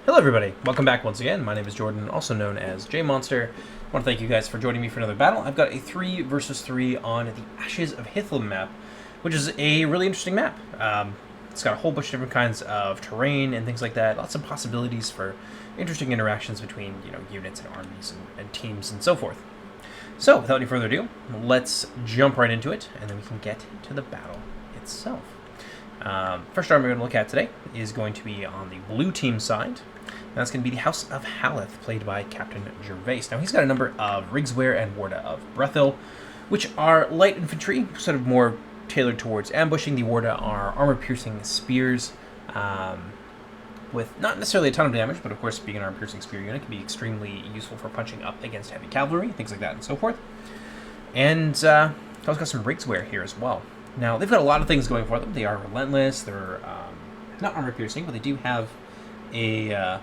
Hello everybody, welcome back once again. My name is Jordan, also known as JMonster. I want to thank you guys for joining me for another battle. I've got a 3 versus 3 on the Ashes of HITHLUM map, which is a really interesting map. It's got a whole bunch of different kinds of terrain and things like that. Lots of possibilities for interesting interactions between units and armies and teams and so forth. So without any further ado, let's jump right into it, and then we can get to the battle itself. First army we're going to look at today is going to be on the blue team side. And that's going to be the House of Haleth, played by Captain Gervais. Now, he's got a number of Rigswear and Warda of Brethil, which are light infantry, sort of more tailored towards ambushing. The Warda are armor-piercing spears, with not necessarily a ton of damage, but of course, being an armor-piercing spear unit can be extremely useful for punching up against heavy cavalry, things like that and so forth. And also got some Rigswear here as well. Now, they've got a lot of things going for them. They are relentless, they're not armor-piercing, but they do have a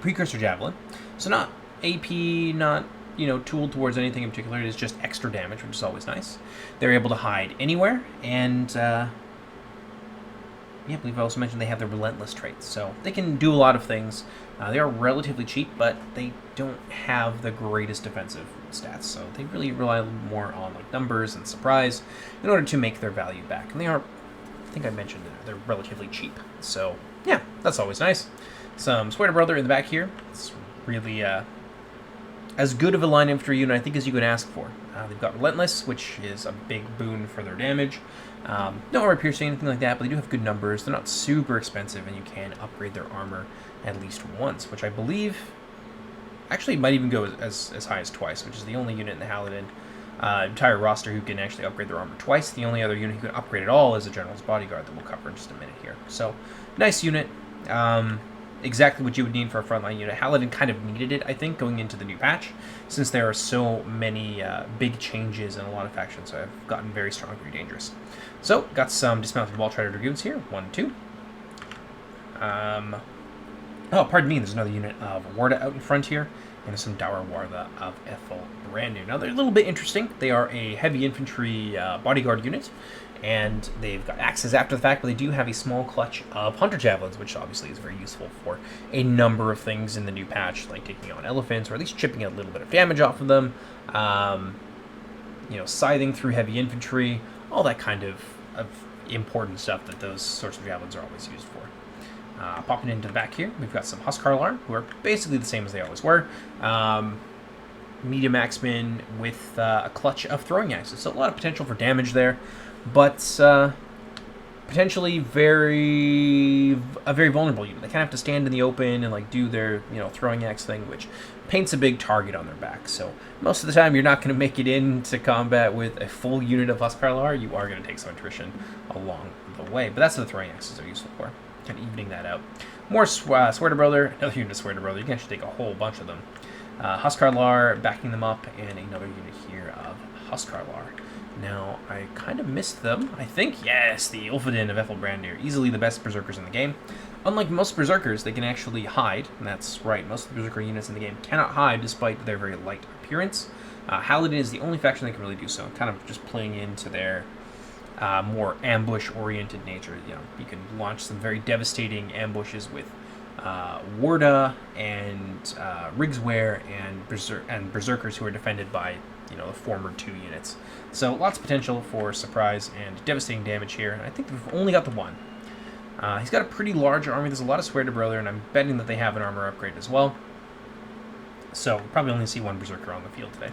precursor javelin. So not AP, not tooled towards anything in particular. It is just extra damage, which is always nice. They're able to hide anywhere, and I believe I also mentioned they have the relentless traits, so they can do a lot of things. They are relatively cheap, but they don't have the greatest defensive stats, so they really rely more on numbers and surprise in order to make their value back. And they are, I think I mentioned, they're relatively cheap. So yeah, that's always nice. Some Sweater Brother in the back here. It's really as good of a line infantry unit, I think, as you could ask for. They've got Relentless, which is a big boon for their damage. No armor piercing, anything like that, but they do have good numbers. They're not super expensive, and you can upgrade their armor at least once, which I believe actually might even go as high as twice, which is the only unit in the Haleth entire roster who can actually upgrade their armor twice. The only other unit who can upgrade at all is a General's Bodyguard that we'll cover in just a minute here. So, nice unit. Exactly what you would need for a frontline unit. Haleth kind of needed it, I think, going into the new patch, since there are so many big changes in a lot of factions, so I've gotten very strong, very dangerous. So, got some dismounted Wall Strider Dragoons here, 1, 2. Oh, pardon me, there's another unit of Warda out in front here, and there's some Dour Warda of Ethel brand new. Now, they're a little bit interesting. They are a heavy infantry bodyguard unit, and they've got axes after the fact, but they do have a small clutch of Hunter Javelins, which obviously is very useful for a number of things in the new patch, like taking on elephants, or at least chipping a little bit of damage off of them, scything through heavy infantry, all that kind of important stuff that those sorts of javelins are always used for. Popping into the back here, we've got some Huskarlar, who are basically the same as they always were. Medium axemen with a clutch of throwing axes, so a lot of potential for damage there, but potentially a very vulnerable unit. They kind of have to stand in the open and do their throwing axe thing, which paints a big target on their back. So most of the time, you're not going to make it into combat with a full unit of Huskarlar. You are going to take some attrition along the way, but that's what the throwing axes are useful for, kind of evening that out. More Sweater Brother, another unit of Sweater Brother. You can actually take a whole bunch of them. Huskarlar backing them up, and another unit here of Huskarlar. Now, I kind of missed them. I think, yes, the Ulfadin of Ethelbrandir, easily the best Berserkers in the game. Unlike most Berserkers, they can actually hide, and that's right, most of the Berserker units in the game cannot hide despite their very light appearance. Haleth is the only faction that can really do so, kind of just playing into their more ambush-oriented nature. You can launch some very devastating ambushes with Warda and Rigswear and Berserkers who are defended by the former 2 units. So lots of potential for surprise and devastating damage here, and I think we've only got the one. He's got a pretty large army. There's a lot of Sweater Brother, and I'm betting that they have an armor upgrade as well. So we'll probably only see one Berserker on the field today.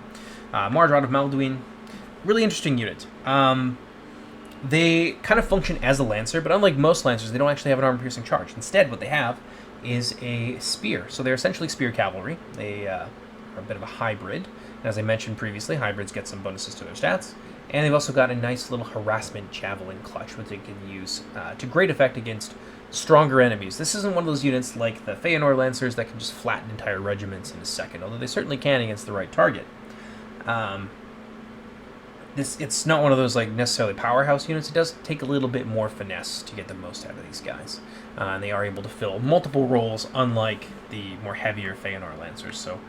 Mardrad of Malduin, really interesting unit. They kind of function as a Lancer, but unlike most Lancers, they don't actually have an armor-piercing charge. Instead, what they have is a spear. So they're essentially spear cavalry. They are a bit of a hybrid. And as I mentioned previously, hybrids get some bonuses to their stats. And they've also got a nice little harassment javelin clutch, which they can use to great effect against stronger enemies. This isn't one of those units like the Feanor Lancers that can just flatten entire regiments in a second, although they certainly can against the right target. It's not one of those necessarily powerhouse units. It does take a little bit more finesse to get the most out of these guys. And they are able to fill multiple roles, unlike the more heavier Feanor Lancers. So,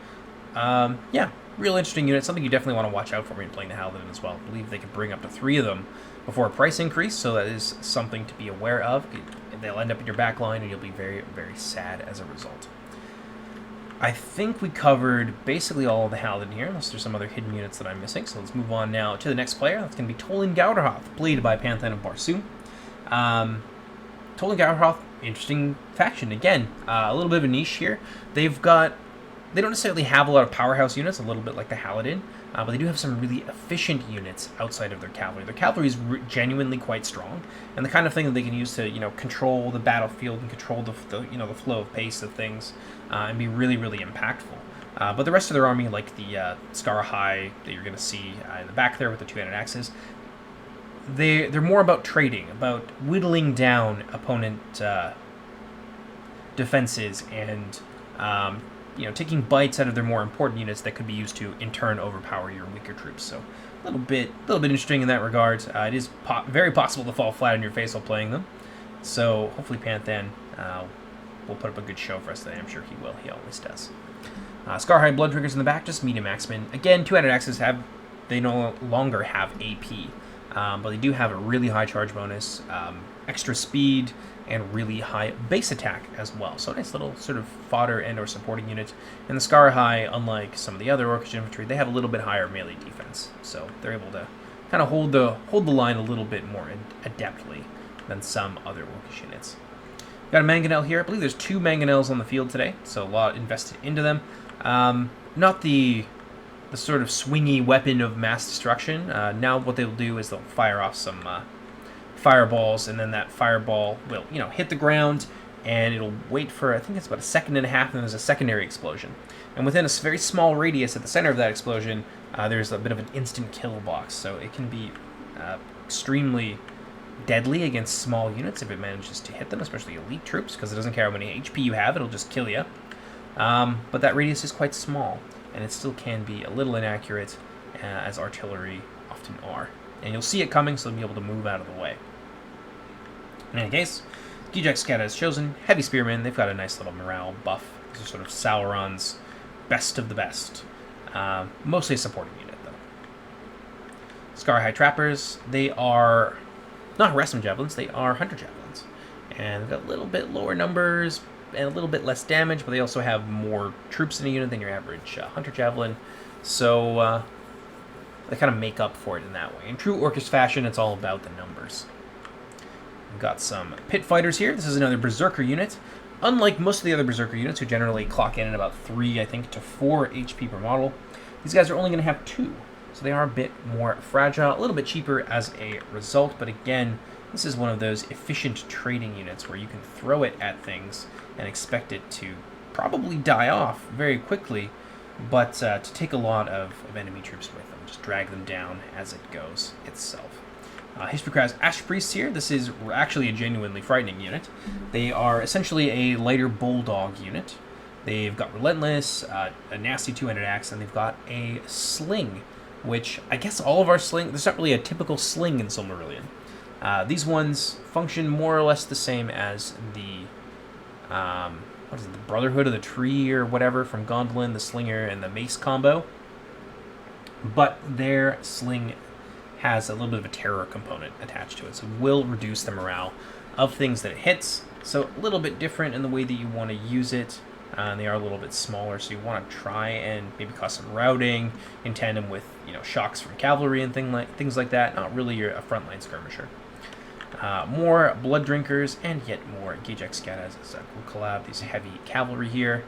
yeah, real interesting unit. Something you definitely want to watch out for when you're playing the Haleth as well. I believe they can bring up to 3 of them before a price increase, so that is something to be aware of. they'll end up in your back line, and you'll be very, very sad as a result. I think we covered basically all of the Haleth here, unless there's some other hidden units that I'm missing. So let's move on now to the next player. That's going to be Tol-in-Gaurhoth, played by Pantheon of Barsoom. Tol-in-Gaurhoth, interesting faction. Again, a little bit of a niche here. They don't necessarily have a lot of powerhouse units, a little bit like the Haleth, but they do have some really efficient units outside of their cavalry. Their cavalry is genuinely quite strong, and the kind of thing that they can use to, control the battlefield and control the flow of pace of things, and be really, really impactful. But the rest of their army, like the Scarahai that you're going to see in the back there with the two-handed axes, they're more about trading, about whittling down opponent defenses and taking bites out of their more important units that could be used to in turn overpower your weaker troops. So a little bit interesting in that regard. It is very possible to fall flat on your face while playing them. So hopefully Pantheon will put up a good show for us today. I'm sure he will. He always does. Scarahai Blood Drinkers in the back, just medium axemen. Again, two-handed axes they no longer have AP. But they do have a really high charge bonus, extra speed, and really high base attack as well. So nice little sort of fodder and or supporting unit. And the Scarahai, unlike some of the other Orcish infantry, they have a little bit higher melee defense. So they're able to kind of hold the line a little bit more adeptly than some other Orcish units. Got a Mangonel here. I believe there's 2 Mangonels on the field today, so a lot invested into them. Not the sort of swingy weapon of mass destruction. Now what they'll do is they'll fire off some fireballs, and then that fireball will, hit the ground, and it'll wait for, I think it's about a second and a half, and then there's a secondary explosion. And within a very small radius at the center of that explosion, there's a bit of an instant kill box, so it can be extremely deadly against small units if it manages to hit them, especially elite troops, because it doesn't care how many HP you have, it'll just kill you. But that radius is quite small, and it still can be a little inaccurate, as artillery often are. And you'll see it coming, so you'll be able to move out of the way. In any case, Gijek has chosen Heavy Spearmen. They've got a nice little morale buff. These are sort of Sauron's best of the best. Mostly a supporting unit, though. Scarahai Trappers, they are not harassment javelins, they are hunter javelins. And they've got a little bit lower numbers and a little bit less damage, but they also have more troops in a unit than your average hunter javelin. So they kind of make up for it in that way. In true Orcish fashion, it's all about the numbers. We've got some Pit Fighters here. This is another Berserker unit. Unlike most of the other Berserker units, who generally clock in at about 3, I think, to 4 HP per model, these guys are only going to have 2. So they are a bit more fragile, a little bit cheaper as a result. But again, this is one of those efficient trading units where you can throw it at things and expect it to probably die off very quickly, but to take a lot of enemy troops with them, just drag them down as it goes itself. Hishprekaz Ash Priests here. This is actually a genuinely frightening unit. They are essentially a lighter bulldog unit. They've got Relentless, a nasty two-handed axe, and they've got a sling, which I guess all of our sling, there's not really a typical sling in Silmarillion. These ones function more or less the same as the the Brotherhood of the Tree or whatever from Gondolin, the Slinger, and the Mace combo. But their sling has a little bit of a terror component attached to it, so it will reduce the morale of things that it hits. So a little bit different in the way that you want to use it. They are a little bit smaller, so you want to try and maybe cause some routing in tandem with shocks from cavalry and things like that. Not really a frontline skirmisher. More Blood Drinkers and yet more Gijek Skadas as we'll collab these heavy cavalry here.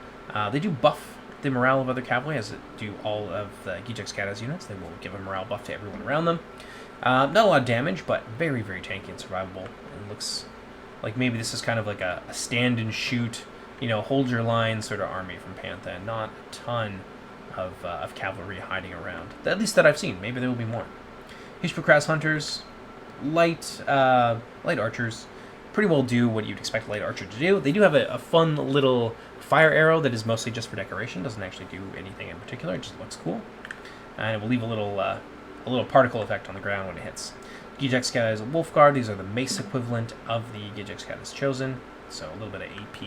They do buff the morale of other cavalry, as it do all of the Gijek Skadas units. They will give a morale buff to everyone around them. Not a lot of damage, but very, very tanky and survivable. It looks like maybe this is kind of like a stand and shoot, hold your line sort of army from Pantheon. Not a ton of cavalry hiding around, at least that I've seen. Maybe there will be more. Hishprekaz Hunters, light archers, pretty well do what you'd expect a light archer to do. They do have a fun little fire arrow that is mostly just for decoration. Doesn't actually do anything in particular. It just looks cool, and it will leave a little particle effect on the ground when it hits. Gijek Skadas Wolf Guard. These are the mace equivalent of the Gijek Skadas Chosen, so a little bit of AP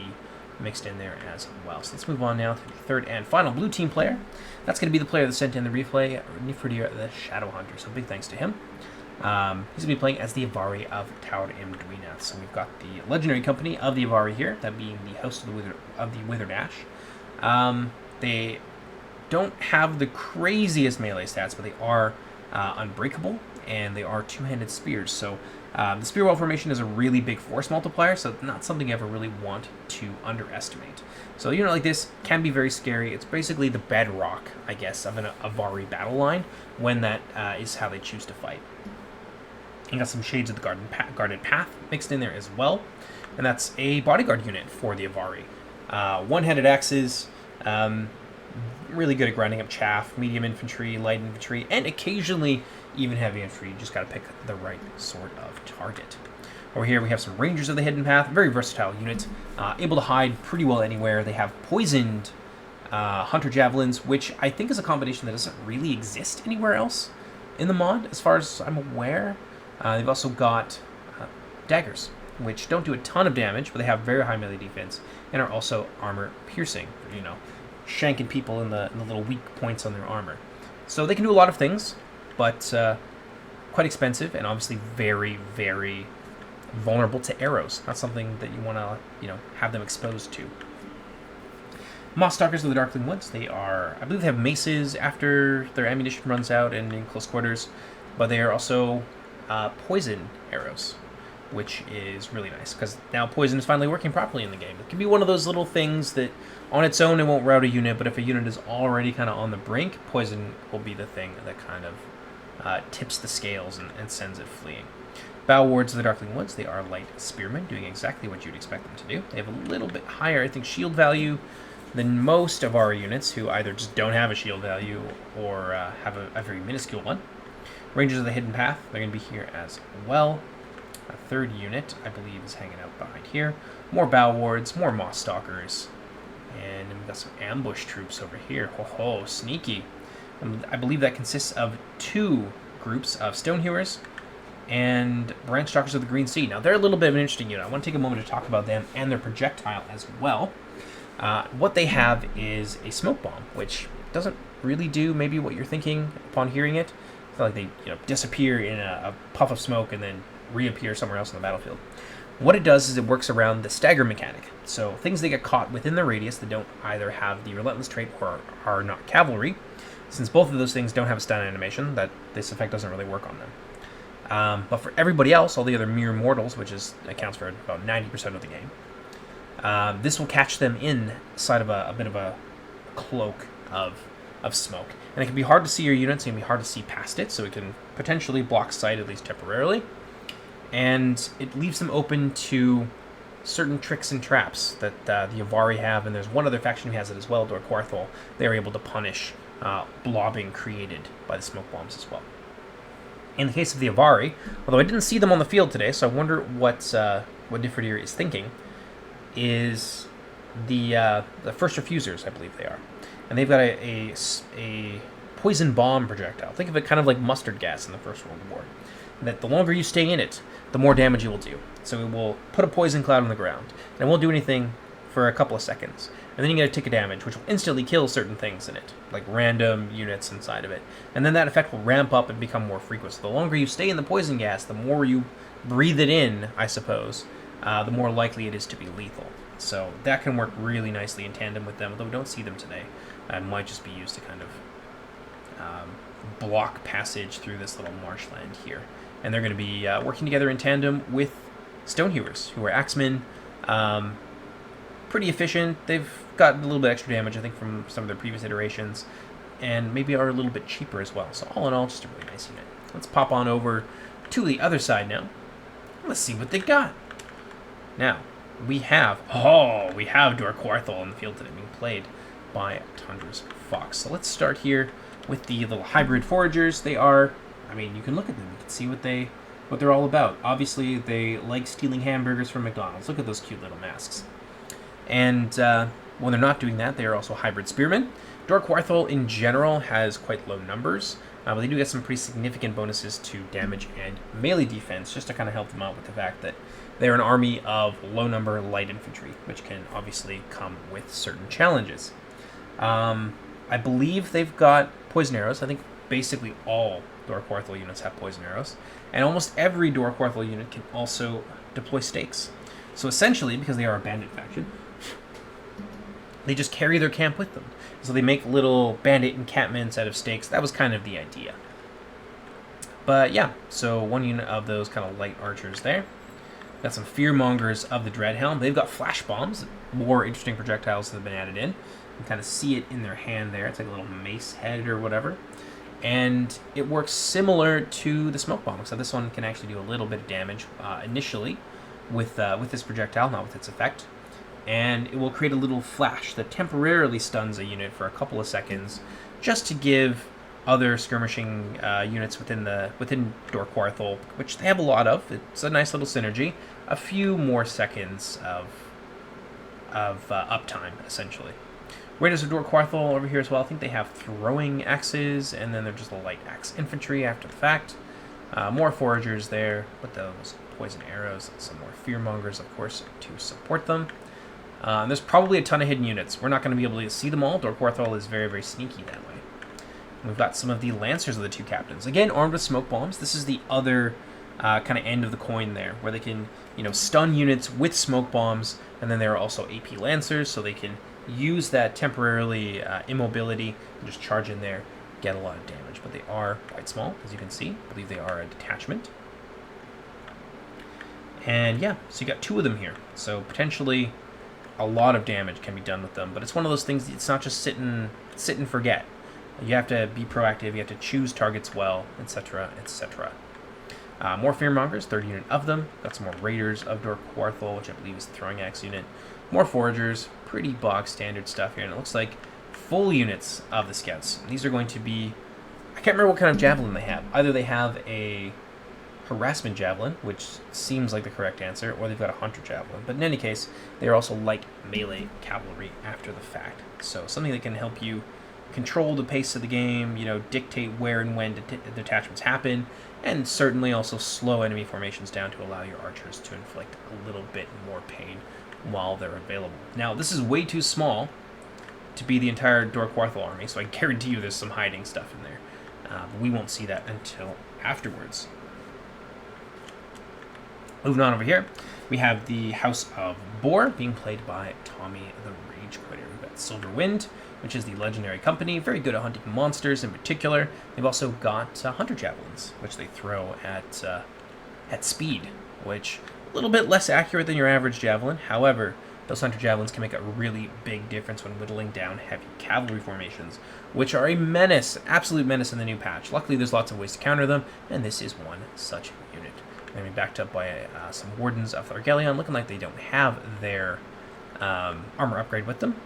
mixed in there as well. So let's move on now to the third and final blue team player. That's going to be the player that sent in the replay, Nifridir the Shadow Hunter. So big thanks to him. He's going to be playing as the Avari of Tol-in-Gaurhoth. So we've got the legendary company of the Avari here, that being the host of the Withered Ash. They don't have the craziest melee stats, but they are unbreakable, and they are two-handed spears. So the spear wall formation is a really big force multiplier, so not something you ever really want to underestimate. So a unit like this can be very scary. It's basically the bedrock, I guess, of an Avari battle line, when that is how they choose to fight. You got some Shades of the Guarded Path mixed in there as well, and that's a bodyguard unit for the Avari. One-handed axes, really good at grinding up chaff, medium infantry, light infantry, and occasionally even heavy infantry. You just got to pick the right sort of target. Over here we have some Rangers of the Hidden Path, very versatile unit, able to hide pretty well anywhere. They have poisoned Hunter Javelins, which I think is a combination that doesn't really exist anywhere else in the mod, as far as I'm aware. They've also got daggers, which don't do a ton of damage, but they have very high melee defense, and are also armor piercing, you know, shanking people in the little weak points on their armor. So they can do a lot of things, but quite expensive, and obviously very, very vulnerable to arrows. That's something that you want to, you know, have them exposed to. Moss Stalkers of the Darkling Woods. They are, I believe they have maces after their ammunition runs out and in close quarters, but they are also poison arrows, which is really nice, because now poison is finally working properly in the game. It can be one of those little things that on its own it won't rout a unit, but if a unit is already kind of on the brink, poison will be the thing that kind of tips the scales and sends it fleeing. Bow Wards of the Darkling Woods. They are light spearmen, doing exactly what you'd expect them to do. They have a little bit higher, I think, shield value than most of our units, who either just don't have a shield value or have a very minuscule one. Rangers of the Hidden Path, they're going to be here as well. A third unit, I believe, is hanging out behind here. More Bow Wards, more Moss Stalkers, and we've got some ambush troops over here. Ho ho, sneaky. I believe that consists of 2 groups of Stonehewers and Branch Stalkers of the Green Sea. Now, they're a little bit of an interesting unit. I want to take a moment to talk about them and their projectile as well. What they have is a smoke bomb, which doesn't really do maybe what you're thinking upon hearing it. I feel like they disappear in a puff of smoke and then reappear somewhere else on the battlefield. What it does is it works around the stagger mechanic. So things that get caught within the radius that don't either have the Relentless trait or are not cavalry, since both of those things don't have a stun animation, that this effect doesn't really work on them. But for everybody else, all the other mere mortals, which accounts for about 90% of the game, this will catch them inside of a bit of a cloak of smoke. And it can be hard to see your units, it can be hard to see past it, so it can potentially block sight, at least temporarily. And it leaves them open to certain tricks and traps that the Avari have, and there's one other faction who has it as well, Dor Cúarthol. They're able to punish blobbing created by the smoke bombs as well. In the case of the Avari, although I didn't see them on the field today, so I wonder what Differdier is thinking, is the first refusers, I believe they are. And they've got a poison bomb projectile. Think of it kind of like mustard gas in the First World War. That the longer you stay in it, the more damage it will do. So it will put a poison cloud on the ground, and it won't do anything for a couple of seconds. And then you get a tick of damage, which will instantly kill certain things in it, like random units inside of it. And then that effect will ramp up and become more frequent. So the longer you stay in the poison gas, the more you breathe it in, I suppose, the more likely it is to be lethal. So that can work really nicely in tandem with them, although we don't see them today. It might just be used to kind of block passage through this little marshland here. And they're going to be working together in tandem with Stonehewers, who are axemen. Pretty efficient. They've got a little bit extra damage, I think, from some of their previous iterations, and maybe are a little bit cheaper as well. So all in all, just a really nice unit. Let's pop on over to the other side now. Let's see what they got. Now, we have Dor Cúarthol on the field today, being played by Tundra's Fox. So let's start here with the little hybrid foragers. They are, I mean, you can look at them, you can see what they're all about. Obviously, they like stealing hamburgers from McDonald's. Look at those cute little masks. And when they're not doing that, they are also hybrid spearmen. Dor Cúarthol in general has quite low numbers, but they do get some pretty significant bonuses to damage and melee defense, just to kind of help them out with the fact that they're an army of low-number light infantry, which can obviously come with certain challenges. I believe they've got poison arrows. I think basically all Dor Cúarthol units have poison arrows, and almost every Dor Cúarthol unit can also deploy stakes. So essentially, because they are a bandit faction, they just carry their camp with them. So they make little bandit encampments out of stakes. That was kind of the idea. But yeah, so one unit of those kind of light archers there. Got some Fearmongers of the Dreadhelm. They've got flash bombs, more interesting projectiles that have been added in. You can kind of see it in their hand there. It's like a little mace head or whatever. And it works similar to the smoke bomb, so this one can actually do a little bit of damage initially with this projectile, not with its effect. And it will create a little flash that temporarily stuns a unit for a couple of seconds, just to give other skirmishing units within Dor Cúarthol, which they have a lot of. It's a nice little synergy. A few more seconds of uptime, essentially. Raiders of Dor Cúarthol over here as well. I think they have throwing axes, and then they're just a light axe infantry after the fact. More foragers there with those poison arrows, and some more fearmongers, of course, to support them. And there's probably a ton of hidden units. We're not going to be able to see them all. Dor Cúarthol is very, very sneaky that way. And we've got some of the Lancers of the two captains. Again, armed with smoke bombs. This is the other kind of end of the coin there, where they can, stun units with smoke bombs, and then there are also AP Lancers, so they can use that temporarily immobility and just charge in there, get a lot of damage. But they are quite small, as you can see. I believe they are a detachment. And yeah, so you got two of them here. So potentially a lot of damage can be done with them, but it's one of those things, it's not just sit and forget. You have to be proactive, you have to choose targets well, etc., etc. More Fearmongers, 3rd unit of them. Got some more Raiders of Dor Cúarthol, which I believe is the Throwing Axe unit. More Foragers, pretty bog standard stuff here, and it looks like full units of the Scouts. And these are going to be, I can't remember what kind of Javelin they have. Either they have a Harassment Javelin, which seems like the correct answer, or they've got a Hunter Javelin. But in any case, they are also light melee cavalry after the fact. So something that can help you control the pace of the game, dictate where and when detachments happen, and certainly also slow enemy formations down to allow your archers to inflict a little bit more pain while they're available. Now, this is way too small to be the entire Dor Cúarthol army, so I guarantee you there's some hiding stuff in there. But we won't see that until afterwards. Moving on over here, we have the House of Boar being played by Tommy the Rage Quitter. We've got Silver Wind, which is the legendary company, very good at hunting monsters in particular. They've also got Hunter Javelins, which they throw at speed, which a little bit less accurate than your average javelin. However, those Hunter Javelins can make a really big difference when whittling down heavy cavalry formations, which are a menace, absolute menace in the new patch. Luckily, there's lots of ways to counter them, and this is one such unit. They're going to be backed up by some Wardens of Thargelion, looking like they don't have their armor upgrade with them.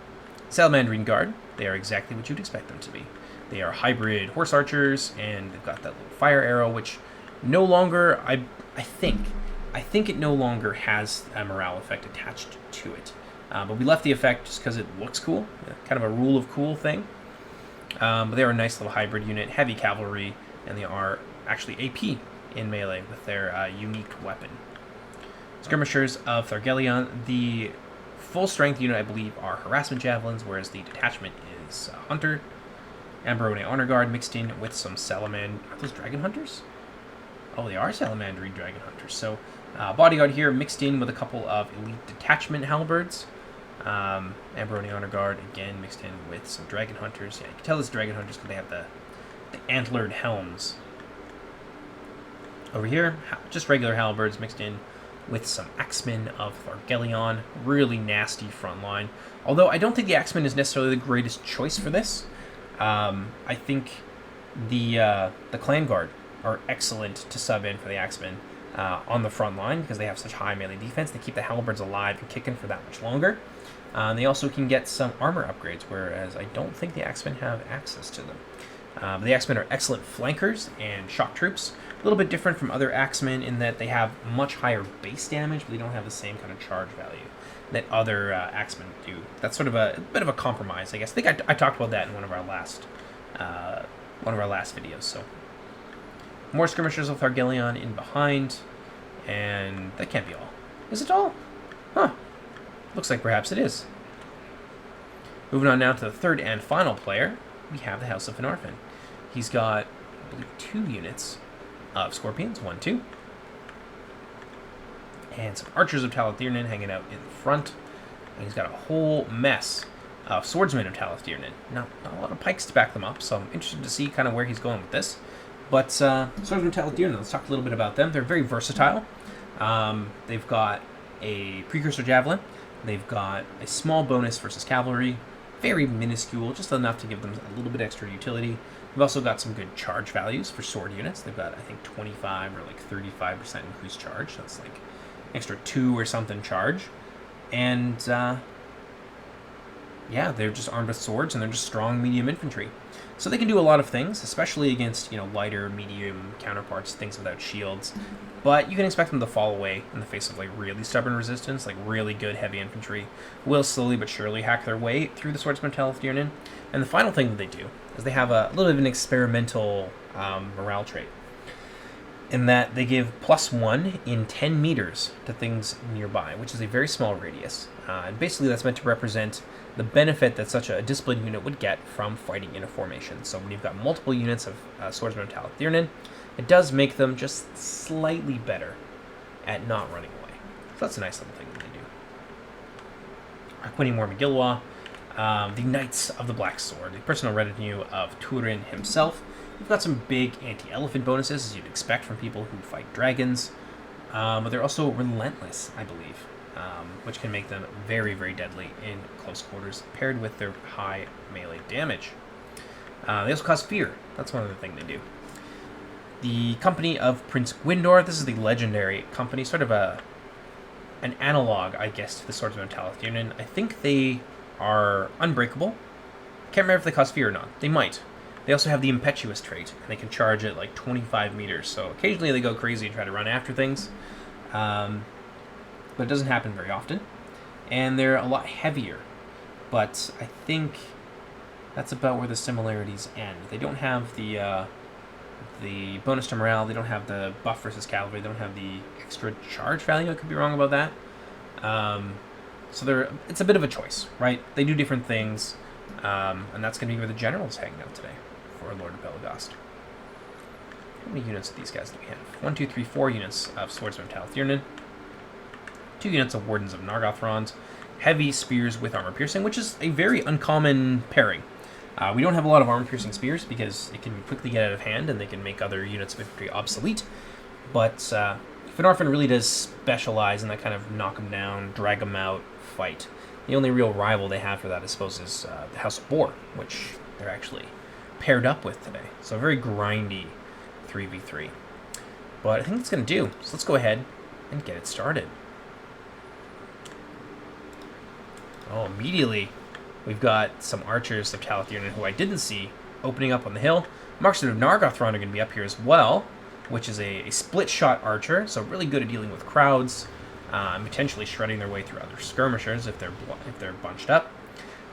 Salamandrine Guard, they are exactly what you'd expect them to be. They are hybrid horse archers, and they've got that little fire arrow, which no longer, I think it no longer has a morale effect attached to it. But we left the effect just because it looks cool, kind of a rule of cool thing. But they are a nice little hybrid unit, heavy cavalry, and they are actually AP in melee with their unique weapon. Skirmishers of Thargelion, the full strength unit, I believe, are harassment javelins, whereas the detachment is Hunter. Amberone Honor Guard mixed in with some Salamander. Are those Dragon Hunters? Oh, they are Salamandrine Dragon Hunters. So, Bodyguard here mixed in with a couple of elite detachment halberds. Amberone Honor Guard, again, mixed in with some Dragon Hunters. Yeah, you can tell it's Dragon Hunters because they have the antlered helms. Over here, just regular halberds mixed in with some Axemen of Thargelion. Really nasty front line. Although I don't think the Axemen is necessarily the greatest choice for this. I think the Clan Guard are excellent to sub in for the Axemen on the front line because they have such high melee defense. They keep the halberds alive and kicking for that much longer. They also can get some armor upgrades, whereas I don't think the Axemen have access to them. The Axemen are excellent flankers and shock troops. A little bit different from other Axemen in that they have much higher base damage, but they don't have the same kind of charge value that other Axemen do. That's sort of a bit of a compromise, I guess. I think I talked about that in one of our last videos. So more skirmishers of Thargelion in behind, and that can't be all. Is it all? Huh. Looks like perhaps it is. Moving on now to the third and final player, we have the House of Finarfin. He's got, I believe, 2 units of Scorpions, 1, 2. And some Archers of Talith-Tiernan hanging out in the front. And he's got a whole mess of Swordsmen of Talith-Tiernan. Not a lot of pikes to back them up, so I'm interested to see kind of where he's going with this. But Swordsmen of Talith-Tiernan, let's talk a little bit about them. They're very versatile. They've got a Precursor Javelin. They've got a small bonus versus Cavalry. Very minuscule, just enough to give them a little bit extra utility. They've also got some good charge values for sword units. They've got, I think, 25 or like 35% increased charge. That's like extra 2 or something charge. And, yeah, they're just armed with swords, and they're just strong medium infantry. So they can do a lot of things, especially against, lighter, medium counterparts, things without shields. But you can expect them to fall away in the face of, like, really stubborn resistance, like really good heavy infantry will slowly but surely hack their way through the Swordsmen of Talith-Tiernan. And the final thing that they do is they have a little bit of an experimental morale trait, in that they give +1 in 10 meters to things nearby, which is a very small radius. And basically that's meant to represent the benefit that such a disciplined unit would get from fighting in a formation. So when you've got multiple units of Swordsmen of Talith-Tiernan, it does make them just slightly better at not running away. So that's a nice little thing that they do. Arquini Mormagilwa, the Knights of the Black Sword, the personal retinue of Turin himself. We've got some big anti-elephant bonuses, as you'd expect from people who fight dragons. But they're also relentless, I believe, which can make them very, very deadly in close quarters, paired with their high melee damage. They also cause fear. That's one other thing they do. The Company of Prince Gwyndor. This is the legendary company, sort of an analog, I guess, to the Swordsmen of Talith-Tiernan. I think they are unbreakable. Can't remember if they cause fear or not. They might. They also have the Impetuous trait, and they can charge at like 25 meters. So occasionally they go crazy and try to run after things, but it doesn't happen very often. And they're a lot heavier, but I think that's about where the similarities end. They don't have the bonus to morale. They don't have the buff versus cavalry. They don't have the extra charge value. I could be wrong about that. So it's a bit of a choice, right? They do different things, and that's going to be where the general's hanging out today for Lord of Belagast. How many units of these guys do we have? 1, 2, 3, 4 units of Swordsmen of Talith-Tiernan. 2 units of Wardens of Nargothrond. Heavy spears with armor piercing, which is a very uncommon pairing. We don't have a lot of armor-piercing spears because it can quickly get out of hand and they can make other units of infantry obsolete. But Finarfin really does specialize in that kind of knock them down, drag them out fight. The only real rival they have for that, I suppose, is the House of Boar, which they're actually paired up with today. So a very grindy 3v3. But I think that's going to do. So let's go ahead and get it started. Oh, immediately we've got some Archers of Talith-Tiernan who I didn't see opening up on the hill. Marksmen of Nargothrond are going to be up here as well, which is a split-shot archer, so really good at dealing with crowds, and potentially shredding their way through other skirmishers if they're bunched up.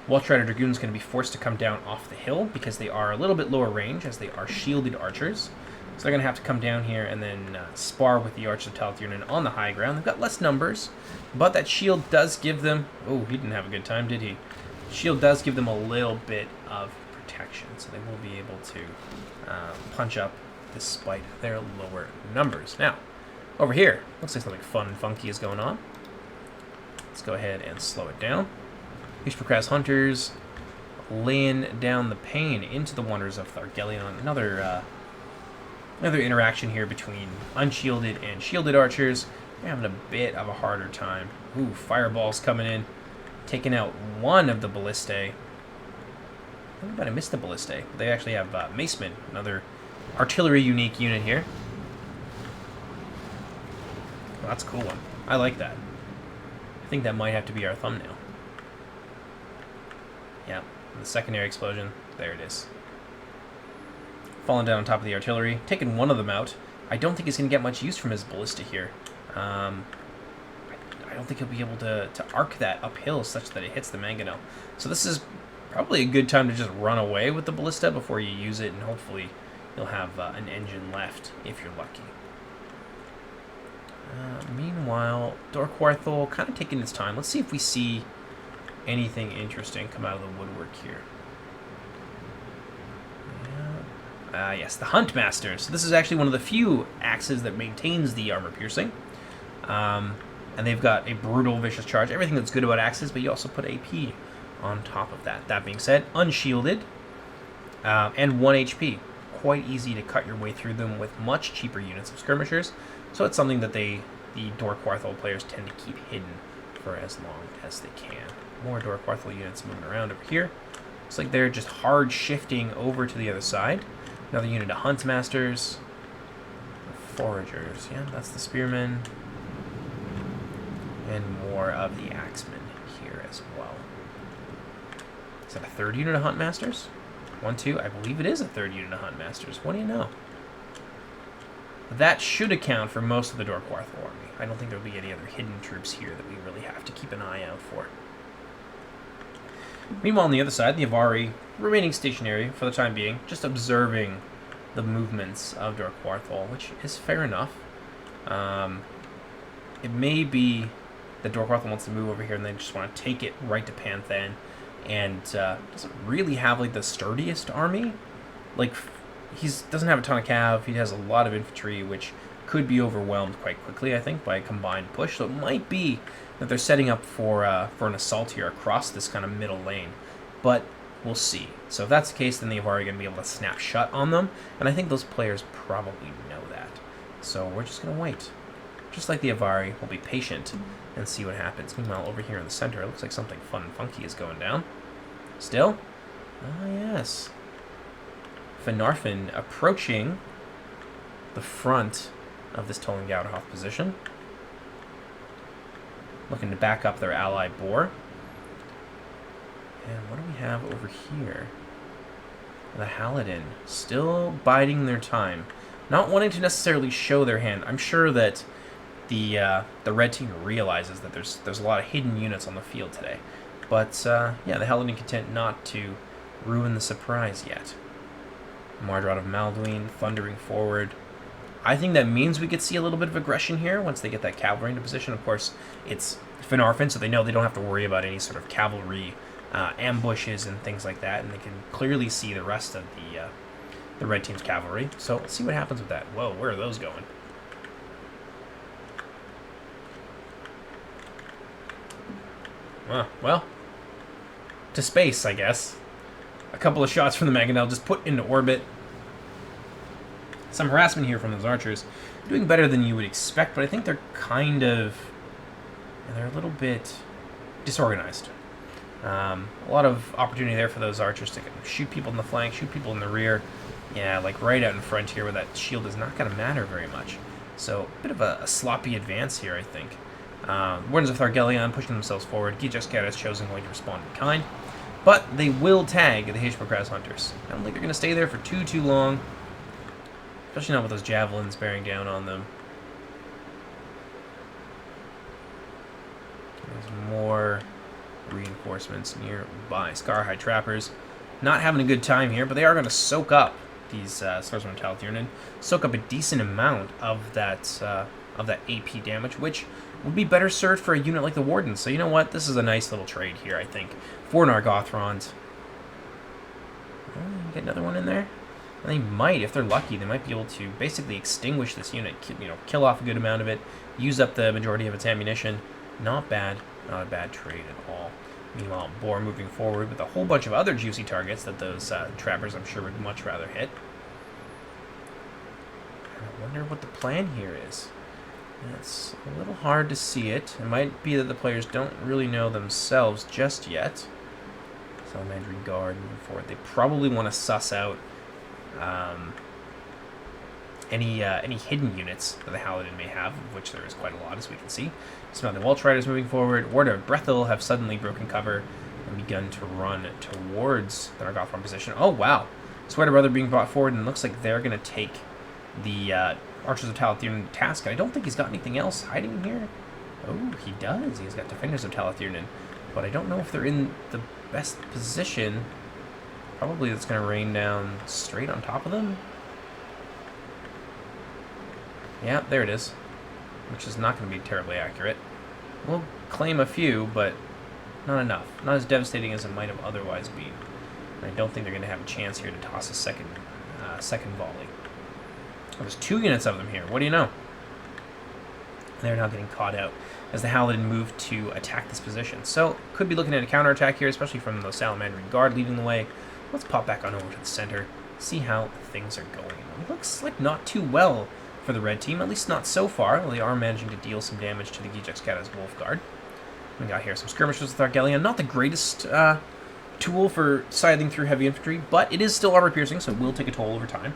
Weltrider Dragoon's going to be forced to come down off the hill because they are a little bit lower range, as they are shielded archers. So they're going to have to come down here and then spar with the Archers of Talith-Tiernan on the high ground. They've got less numbers, but that shield does give them... Oh, he didn't have a good time, did he? Shield does give them a little bit of protection, so they will be able to punch up despite their lower numbers. Now, over here, looks like something fun and funky is going on. Let's go ahead and slow it down. Ishprokras Hunters laying down the pain into the Wonders of Thargelion. Another interaction here between unshielded and shielded archers. They're having a bit of a harder time. Ooh, fireballs coming in. Taking out one of the ballistae. I think I missed the ballistae. They actually have Macemen, another artillery unique unit here. Well, that's a cool one. I like that. I think that might have to be our thumbnail. Yeah, the secondary explosion. There it is. Falling down on top of the artillery. Taking one of them out. I don't think he's going to get much use from his ballista here. I don't think he'll be able to arc that uphill such that it hits the mangonel. So this is probably a good time to just run away with the ballista before you use it, and hopefully you'll have an engine left if you're lucky. Meanwhile, Dor Cúarthol kind of taking its time. Let's see if we see anything interesting come out of the woodwork here. Yeah, Yes, the Huntmaster. So this is actually one of the few axes that maintains the armor piercing. And they've got a brutal, vicious charge. Everything that's good about axes, but you also put AP on top of that. That being said, unshielded, and 1 HP. Quite easy to cut your way through them with much cheaper units of skirmishers. So it's something that the Dor Cúarthol players tend to keep hidden for as long as they can. More Dor Cúarthol units moving around over here. Looks like they're just hard shifting over to the other side. Another unit of Huntmasters. Foragers. Yeah, that's the Spearmen. And more of the Axemen here as well. Is that a third unit of Huntmasters? 1, 2. I believe it is a third unit of Huntmasters. What do you know? That should account for most of the Dor Cúarthol army. I don't think there'll be any other hidden troops here that we really have to keep an eye out for. Meanwhile, on the other side, the Avari remaining stationary for the time being, just observing the movements of Dor Cúarthol, which is fair enough. It may be that Dor Cúarthol wants to move over here and they just want to take it right to Panthan, and doesn't really have like the sturdiest army. Like, he doesn't have a ton of cav. He has a lot of infantry, which could be overwhelmed quite quickly, I think, by a combined push. So it might be that they're setting up for an assault here across this kind of middle lane, but we'll see. So if that's the case, then the Avari are going to be able to snap shut on them, and I think those players probably know that. So we're just going to wait. Just like the Avari, we'll be patient and see what happens. Meanwhile, over here in the center, it looks like something fun and funky is going down. Still? Ah, yes. Finarfin approaching the front of this Tol-in-Gaurhoth position. Looking to back up their ally Boar. And what do we have over here? The Haleth still biding their time. Not wanting to necessarily show their hand. I'm sure that the red team realizes that there's a lot of hidden units on the field today. But, yeah, the Haleth content not to ruin the surprise yet. Mardrod of Malduin thundering forward. I think that means we could see a little bit of aggression here once they get that cavalry into position. Of course, it's Finarfin, so they know they don't have to worry about any sort of cavalry ambushes and things like that, and they can clearly see the rest of the red team's cavalry. So let's see what happens with that. Whoa, where are those going? Well, to space, I guess. A couple of shots from the Mangonel just put into orbit. Some harassment here from those archers. Doing better than you would expect, but I think they're kind of... they're a little bit disorganized. A lot of opportunity there for those archers to shoot people in the flank, shoot people in the rear. Yeah, like right out in front here where that shield is not going to matter very much. So, a bit of a sloppy advance here, I think. Wardens of Thargelion pushing themselves forward. Gijaskar has chosen going to respond in kind. But they will tag the Hishpokras Hunters. I don't think they're going to stay there for too long. Especially not with those javelins bearing down on them. There's more reinforcements nearby. Scarhide Trappers not having a good time here, but they are going to soak up these Swordsmen of Talathirnin. Soak up a decent amount of that AP damage, which would be better served for a unit like the Wardens. So you know what? This is a nice little trade here, I think, for Nargothrond. Get another one in there? And they might, if they're lucky, they might be able to basically extinguish this unit, kill off a good amount of it, use up the majority of its ammunition. Not bad. Not a bad trade at all. Meanwhile, Boar moving forward with a whole bunch of other juicy targets that those trappers, I'm sure, would much rather hit. I wonder what the plan here is. It's a little hard to see it. It might be that the players don't really know themselves just yet. Salamandry Guard moving forward. They probably want to suss out any hidden units that the Haleth may have, of which there is quite a lot, as we can see. So now the Welsh Riders moving forward. Ward of Brethil have suddenly broken cover and begun to run towards the Nargothrond position. Oh, wow. Sweater Brother being brought forward, and it looks like they're going to take the Archers of Talathirnin task. I don't think he's got anything else hiding in here. Oh, he does. He's got Defenders of Talathirnin. But I don't know if they're in the best position. Probably that's going to rain down straight on top of them. Yeah, there it is. Which is not going to be terribly accurate. We'll claim a few, but not enough. Not as devastating as it might have otherwise been. I don't think they're going to have a chance here to toss a second second volley. There's 2 units of them here. What do you know? They're now getting caught out as the Haleth move to attack this position. So, could be looking at a counterattack here, especially from the Salamandrian Guard leading the way. Let's pop back on over to the center, see how things are going. It looks like not too well for the red team, at least not so far. Well, they are managing to deal some damage to the Gijex-Kata's Wolf Guard. We got here some skirmishers with Thargelion. Not the greatest tool for scything through heavy infantry, but it is still armor-piercing, so it will take a toll over time.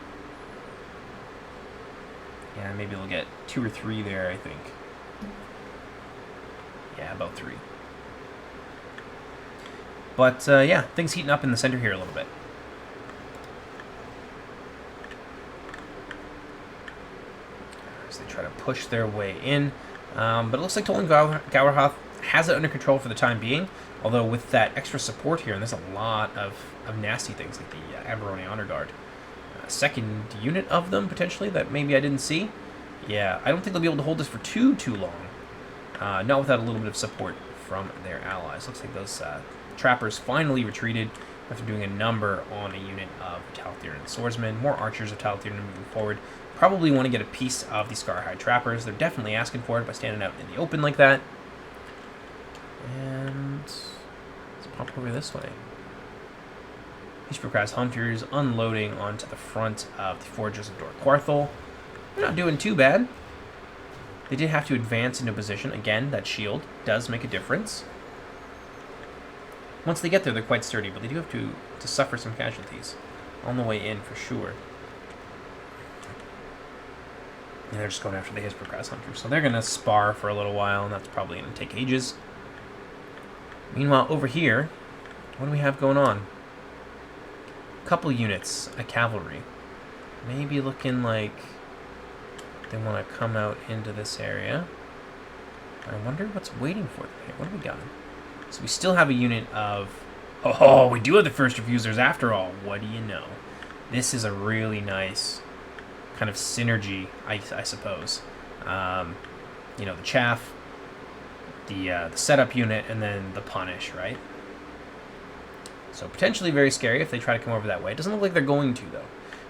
Yeah, maybe they'll get 2 or 3 there, I think. Yeah, about 3. But, yeah, things heating up in the center here a little bit. As they try to push their way in. But it looks like Tol-in-Gaurhoth has it under control for the time being. Although with that extra support here, and there's a lot of nasty things like the Avaroni Honor Guard. Second unit of them, potentially, that maybe I didn't see. Yeah, I don't think they'll be able to hold this for too long. Not without a little bit of support from their allies. Looks like those trappers finally retreated after doing a number on a unit of Tal'Theran swordsmen. More archers of Tal'Theran moving forward. Probably want to get a piece of the Scarhide trappers. They're definitely asking for it by standing out in the open like that. And let's pop over this way. Ishbukraz hunters unloading onto the front of the forges of Dor Cúarthol. They're not doing too bad. They did have to advance into position. Again, that shield does make a difference. Once they get there, they're quite sturdy, but they do have to suffer some casualties on the way in for sure. And they're just going after the Ishbukraz hunters. So they're going to spar for a little while, and that's probably going to take ages. Meanwhile, over here, what do we have going on? Couple units of cavalry. Maybe looking like they want to come out into this area. I wonder what's waiting for them here. What do we got? So we still have a unit of... Oh, we do have the first refusers after all. What do you know? This is a really nice kind of synergy, I suppose. You know, the chaff, the setup unit, and then the punish, right? So potentially very scary if they try to come over that way. It doesn't look like they're going to, though.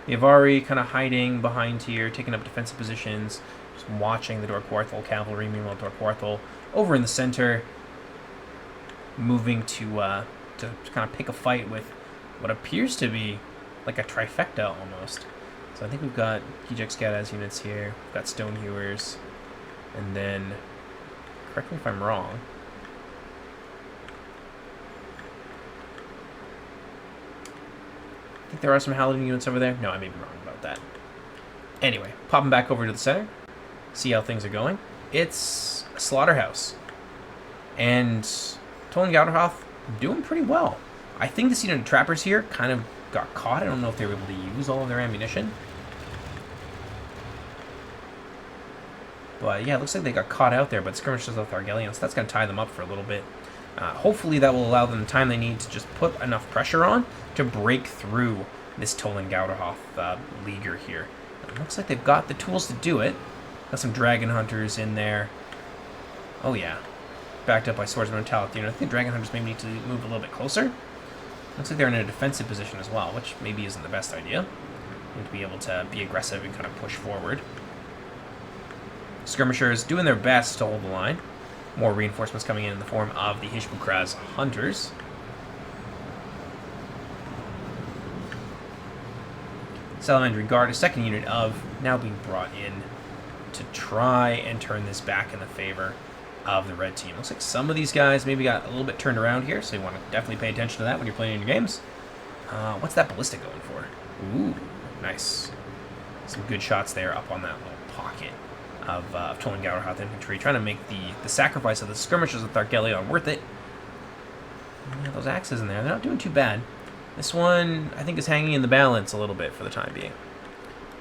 The Avari kind of hiding behind here, taking up defensive positions, just watching the Dor Cúarthol cavalry. Meanwhile, Dor Cúarthol over in the center, moving to kind of pick a fight with what appears to be like a trifecta almost. So I think we've got Gijex-Kata's units here, we've got Stonehewers, and then, correct me if I'm wrong, I think there are some Haleth units over there. No, I may be wrong about that. Anyway, popping back over to the center, see how things are going. It's a slaughterhouse. And Tol-in-Gaurhoth doing pretty well. I think this unit of trappers here kind of got caught. I don't know if they were able to use all of their ammunition. But yeah, it looks like they got caught out there, but skirmishes with Thargelion, so that's going to tie them up for a little bit. Hopefully that will allow them the time they need to just put enough pressure on to break through this Tol-in-Gaurhoth leaguer here. It looks like they've got the tools to do it. Got some dragon hunters in there. Oh yeah. Backed up by swordsmen and Tal'Theran. I think dragon hunters maybe need to move a little bit closer. Looks like they're in a defensive position as well, which maybe isn't the best idea. Need to be able to be aggressive and kind of push forward. Skirmishers doing their best to hold the line. More reinforcements coming in the form of the Ishbukraz hunters. Salamandrian Guard, a second unit of now being brought in to try and turn this back in the favor of the red team. Looks like some of these guys maybe got a little bit turned around here, so you want to definitely pay attention to that when you're playing your games. What's that ballistic going for? Ooh, nice. Some good shots there up on that little pocket of Tol-in-Gaurhoth infantry, trying to make the sacrifice of the skirmishers of Thargelion worth it. Yeah, those axes in there, they're not doing too bad. This one, I think, is hanging in the balance a little bit for the time being.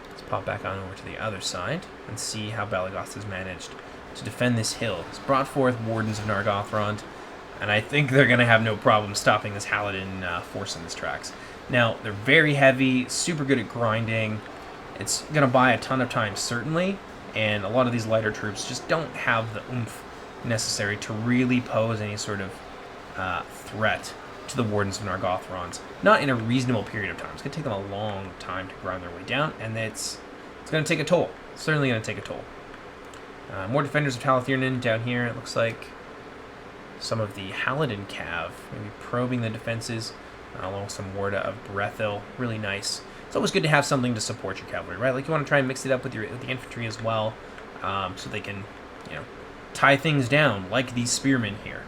Let's pop back on over to the other side and see how Balagoth has managed to defend this hill. He's brought forth Wardens of Nargothrond, and I think they're going to have no problem stopping this Haleth force in his tracks. Now, they're very heavy, super good at grinding. It's going to buy a ton of time, certainly, and a lot of these lighter troops just don't have the oomph necessary to really pose any sort of threat to the Wardens of Nargothrond. Not in a reasonable period of time. It's going to take them a long time to grind their way down, and it's going to take a toll. It's certainly going to take a toll. More defenders of Talathirin down here. It looks like some of the Haleth cav, maybe probing the defenses, along with some Warda of Brethil. Really nice. It's always good to have something to support your cavalry, right? Like you want to try and mix it up with the infantry as well, so they can, tie things down like these spearmen here,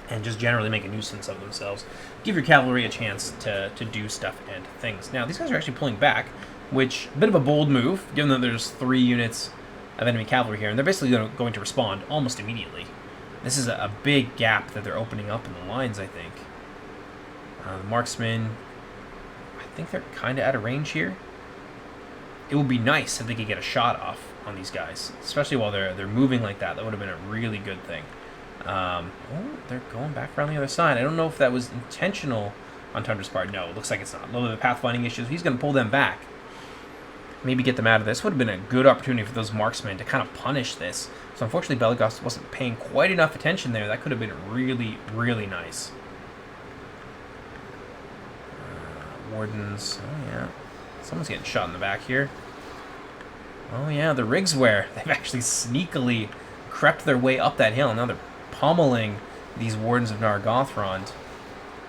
and just generally make a nuisance of themselves. Give your cavalry a chance to do stuff and things. Now these guys are actually pulling back, which a bit of a bold move, given that there's 3 units of enemy cavalry here, and they're basically going to respond almost immediately. This is a big gap that they're opening up in the lines, I think. The marksmen, I think they're kind of out of range here. It would be nice if they could get a shot off on these guys, especially while they're moving like that. That would have been a really good thing. Oh, they're going back around the other side. I don't know if that was intentional on Tundra's part. No, it looks like it's not. A little bit of pathfinding issues. He's going to pull them back. Maybe get them out of this. Would have been a good opportunity for those marksmen to kind of punish this. So unfortunately, Belegost wasn't paying quite enough attention there. That could have been really, really nice. Wardens. Oh, yeah. Someone's getting shot in the back here. Oh, yeah, the Rigswear. They've actually sneakily crept their way up that hill. Now they're pummeling these Wardens of Nargothrond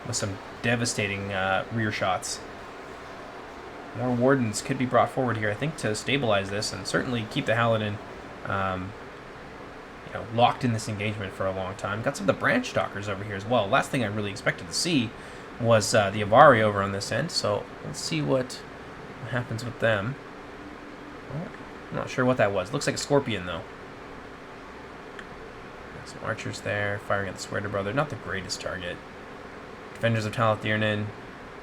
with some devastating rear shots. More Wardens could be brought forward here, I think, to stabilize this and certainly keep the Haleth locked in this engagement for a long time. Got some of the Branch Stalkers over here as well. Last thing I really expected to see was the Avari over on this end, so let's see what happens with them. Oh, I'm not sure what that was. Looks like a Scorpion, though. Got some archers there, firing at the Sweater Brother. Not the greatest target. Defenders of Talathirin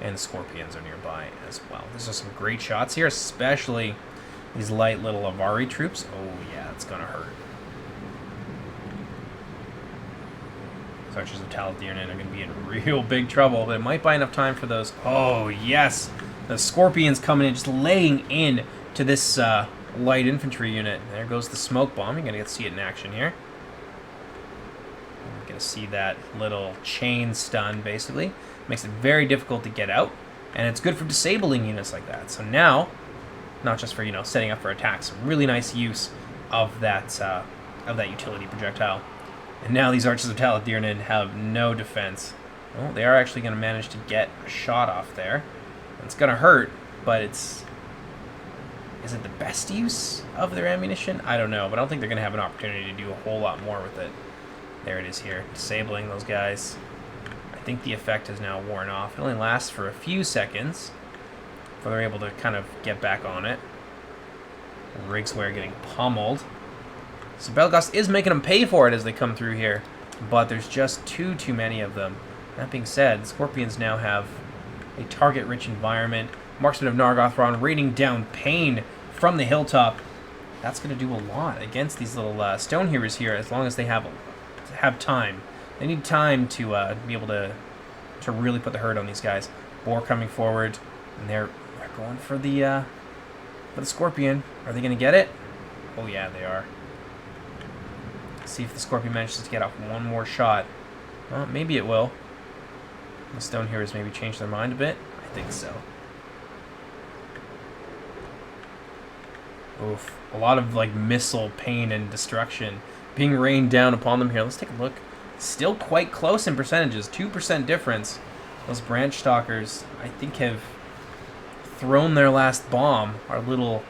and the Scorpions are nearby as well. These are some great shots here, especially these light little Avari troops. Oh, yeah, it's going to hurt. These archers of Talathirin are going to be in real big trouble, but it might buy enough time for those. Oh, yes. The Scorpions coming in, just laying in to this light infantry unit. There goes the smoke bomb. You're going to get to see it in action here. You're going to see that little chain stun, basically. Makes it very difficult to get out, and it's good for disabling units like that. So now, not just for setting up for attacks, really nice use of that utility projectile. And now these archers of Talathirin have no defense. Well, they are actually going to manage to get a shot off there. It's going to hurt, but is it the best use of their ammunition? I don't know, but I don't think they're going to have an opportunity to do a whole lot more with it. There it is here, disabling those guys. I think the effect is now worn off. It only lasts for a few seconds before they're able to kind of get back on it. Rigswear getting pummeled. So Belegost is making them pay for it as they come through here, but there's just too many of them. That being said, Scorpions now have a target-rich environment. Marksmen of Nargothrond raining down pain from the hilltop. That's going to do a lot against these little stone heroes here, as long as they have time. They need time to be able to really put the hurt on these guys. Boar coming forward, and they're going for the Scorpion. Are they going to get it? Oh yeah, they are. Let's see if the Scorpion manages to get off one more shot. Well, maybe it will. The stone heroes maybe change their mind a bit. I think so. Oof. A lot of missile pain and destruction being rained down upon them here. Let's take a look. Still quite close in percentages. 2% difference. Those Branch Stalkers, I think, have thrown their last bomb. Our little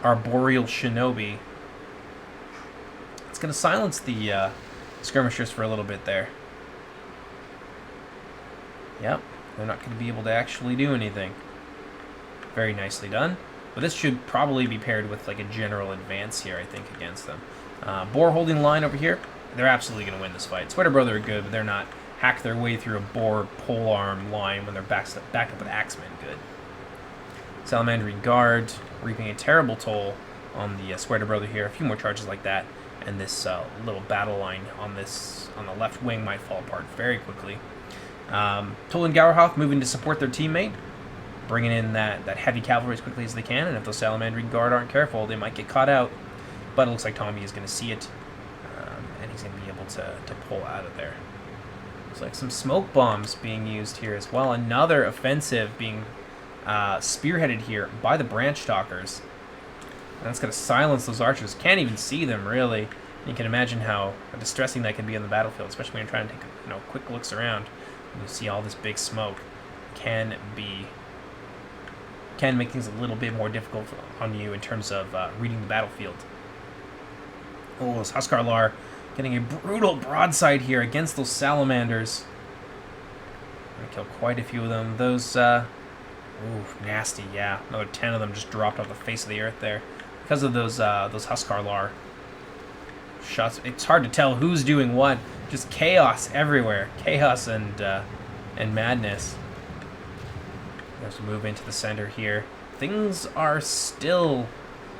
arboreal shinobi. It's going to silence the skirmishers for a little bit there. Yep, they're not going to be able to actually do anything. Very nicely done. But this should probably be paired with a general advance here, I think, against them. Boar holding line over here. They're absolutely going to win this fight. Sweater Brother are good, but they're not hack their way through a Boar polearm line when they're backed up with Axemen good. Salamandrine Guard reaping a terrible toll on the Sweater Brother here. A few more charges like that, and this little battle line on the left wing might fall apart very quickly. Tol-in-Gaurhoth moving to support their teammate, bringing in that heavy cavalry as quickly as they can, and if those Salamandrine Guard aren't careful, they might get caught out. But it looks like Tommy is going to see it, and he's going to be able to pull out of there. Looks like some smoke bombs being used here as well. Another offensive being spearheaded here by the branch stalkers. And that's going to silence those archers. Can't even see them, really. You can imagine how distressing that can be on the battlefield, especially when you're trying to take quick looks around. And you see all this big smoke. Can make things a little bit more difficult on you in terms of reading the battlefield. Oh, those Huskarlar getting a brutal broadside here against those salamanders. Gonna kill quite a few of them. Those, ooh, nasty, yeah. Another 10 of them just dropped off the face of the earth there. Because of those Huskarlar shots. It's hard to tell who's doing what. Just chaos everywhere. Chaos and madness. Let's move into the center here. Things are still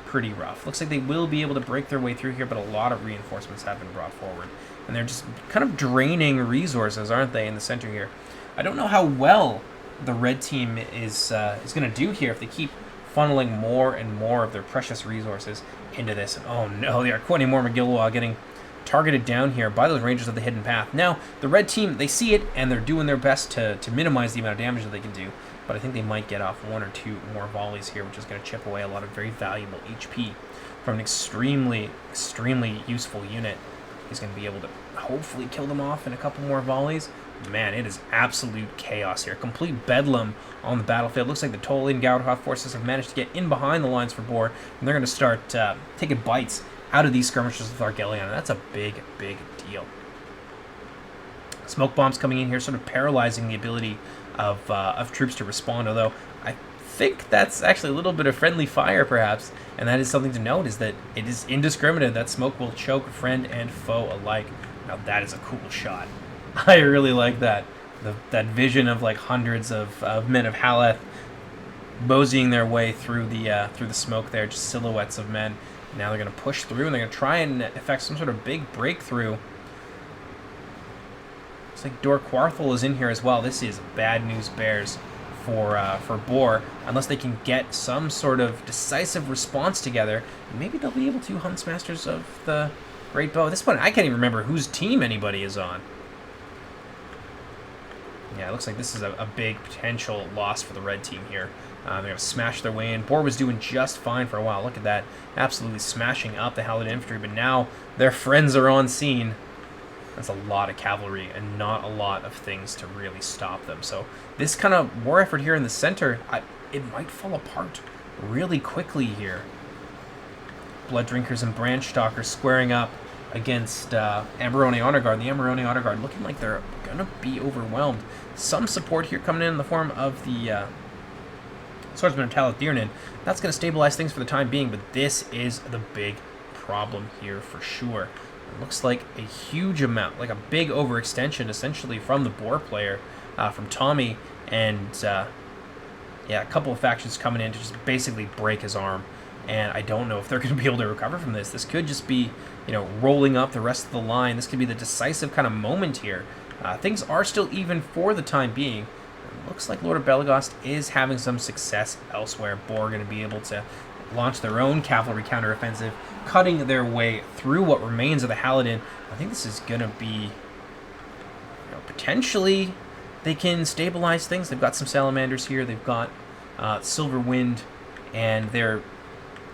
pretty rough. Looks like they will be able to break their way through here, but a lot of reinforcements have been brought forward. And they're just kind of draining resources, aren't they, in the center here? I don't know how well the red team is going to do here if they keep funneling more and more of their precious resources into this. And oh no, the Arquani Mormagilwa getting targeted down here by those Rangers of the Hidden Path. Now, the red team, they see it, and they're doing their best to minimize the amount of damage that they can do. But I think they might get off 1 or 2 more volleys here, which is going to chip away a lot of very valuable HP from an extremely, extremely useful unit. He's going to be able to hopefully kill them off in a couple more volleys. Man, it is absolute chaos here. Complete bedlam on the battlefield. Looks like the Tol-in-Gaurhoth forces have managed to get in behind the lines for Bor, and they're going to start taking bites out of these skirmishes with Argelion, and that's a big, big deal. Smoke bombs coming in here, sort of paralyzing the ability of troops to respond, although I think that's actually a little bit of friendly fire, perhaps, and that is something to note, is that it is indiscriminate. That smoke will choke friend and foe alike. Now, that is a cool shot. I really like that. That vision of like hundreds of men of Haleth moseying their way through the smoke there, just silhouettes of men. Now they're going to push through, and they're going to try and effect some sort of big breakthrough. Looks like Dor Cúarthol is in here as well. This is bad news bears for Bor, unless they can get some sort of decisive response together. Maybe they'll be able to, Huntsmasters of the Great Bow. At this point, I can't even remember whose team anybody is on. Yeah, it looks like this is a big potential loss for the red team here. They're going to smash their way in. Bor was doing just fine for a while. Look at that. Absolutely smashing up the Haleth infantry, but now their friends are on scene. That's a lot of cavalry and not a lot of things to really stop them. So this kind of war effort here in the center, it might fall apart really quickly here. Blood Drinkers and Branch Stalkers squaring up against Amberone Honor Guard. The Amberone Honor Guard looking like they're going to be overwhelmed. Some support here coming in the form of the Swordsman of Talith-Dirnan. That's going to stabilize things for the time being, but this is the big problem here for sure. It looks like a huge amount, like a big overextension essentially from the Bor player, from Tommy, and yeah, a couple of factions coming in to just basically break his arm. And I don't know if they're going to be able to recover from this. This could just be, rolling up the rest of the line. This could be the decisive kind of moment here. Things are still even for the time being. It looks like Lord of Belegost is having some success elsewhere. Bor are going to be able to launch their own cavalry counteroffensive, cutting their way through what remains of the Haladin. I think this is going to be, potentially they can stabilize things. They've got some salamanders here. They've got Silver Wind, and they're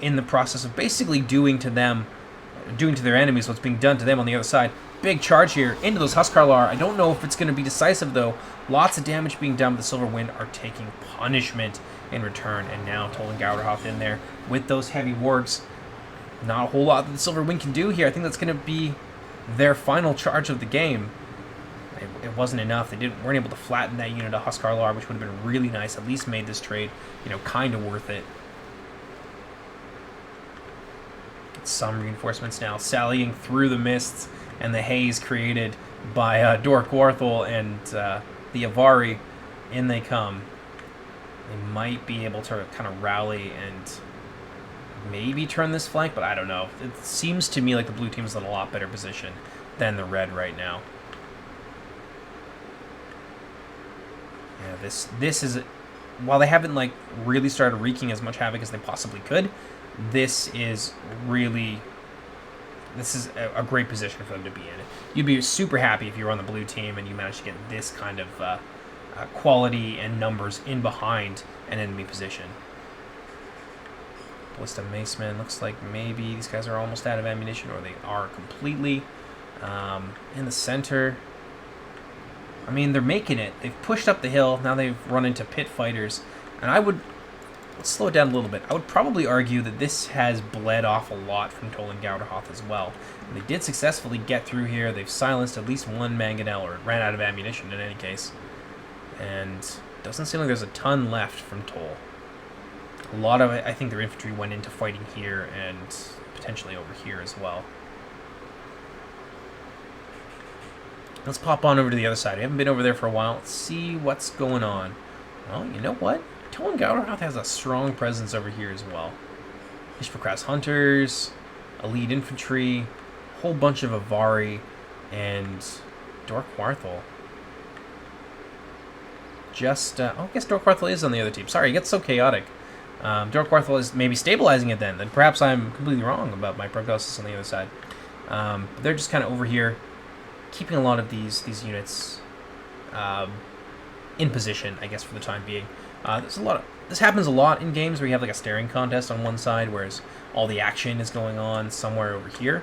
in the process of basically doing to their enemies what's being done to them on the other side. Big charge here into those Huskarlar. I don't know if it's going to be decisive, though. Lots of damage being done, but the Silver Wind are taking punishment in return. And now Tol-in-Gaurhoth in there with those heavy wargs. Not a whole lot that the Silver Wind can do here. I think that's going to be their final charge of the game. It wasn't enough. They weren't able to flatten that unit of Huskarlar, which would have been really nice. At least made this trade, kind of worth it. Some reinforcements now sallying through the mists and the haze created by Dor Cúarthol and the Avari. In they come. They might be able to kind of rally and maybe turn this flank, but I don't know. It seems to me like the blue team is in a lot better position than the red right now. Yeah, this is, while they haven't really started wreaking as much havoc as they possibly could, this is really, this is a great position for them to be in. You'd be super happy if you were on the blue team and you managed to get this kind of quality and numbers in behind an enemy position. Ballista Maceman, looks like maybe these guys are almost out of ammunition, or they are completely. In the center, I mean, they're making it. They've pushed up the hill, now they've run into pit fighters, and let's slow it down a little bit. I would probably argue that this has bled off a lot from Tol-in-Gaurhoth as well. And they did successfully get through here. They've silenced at least one mangonel, or ran out of ammunition in any case. And doesn't seem like there's a ton left from Tol. A lot of it, I think their infantry went into fighting here and potentially over here as well. Let's pop on over to the other side. We haven't been over there for a while. Let's see what's going on. Well, you know what? Tol-in-Gaurhoth has a strong presence over here as well. Ishprokra's Hunters, Elite Infantry, a whole bunch of Avari, and Dor Cúarthol. I guess Dor Cúarthol is on the other team. Sorry, it gets so chaotic. Dor Cúarthol is maybe stabilizing it then. Then perhaps I'm completely wrong about my prognosis on the other side. They're just kind of over here, keeping a lot of these units in position, I guess, for the time being. This happens a lot in games where you have like a staring contest on one side, whereas all the action is going on somewhere over here.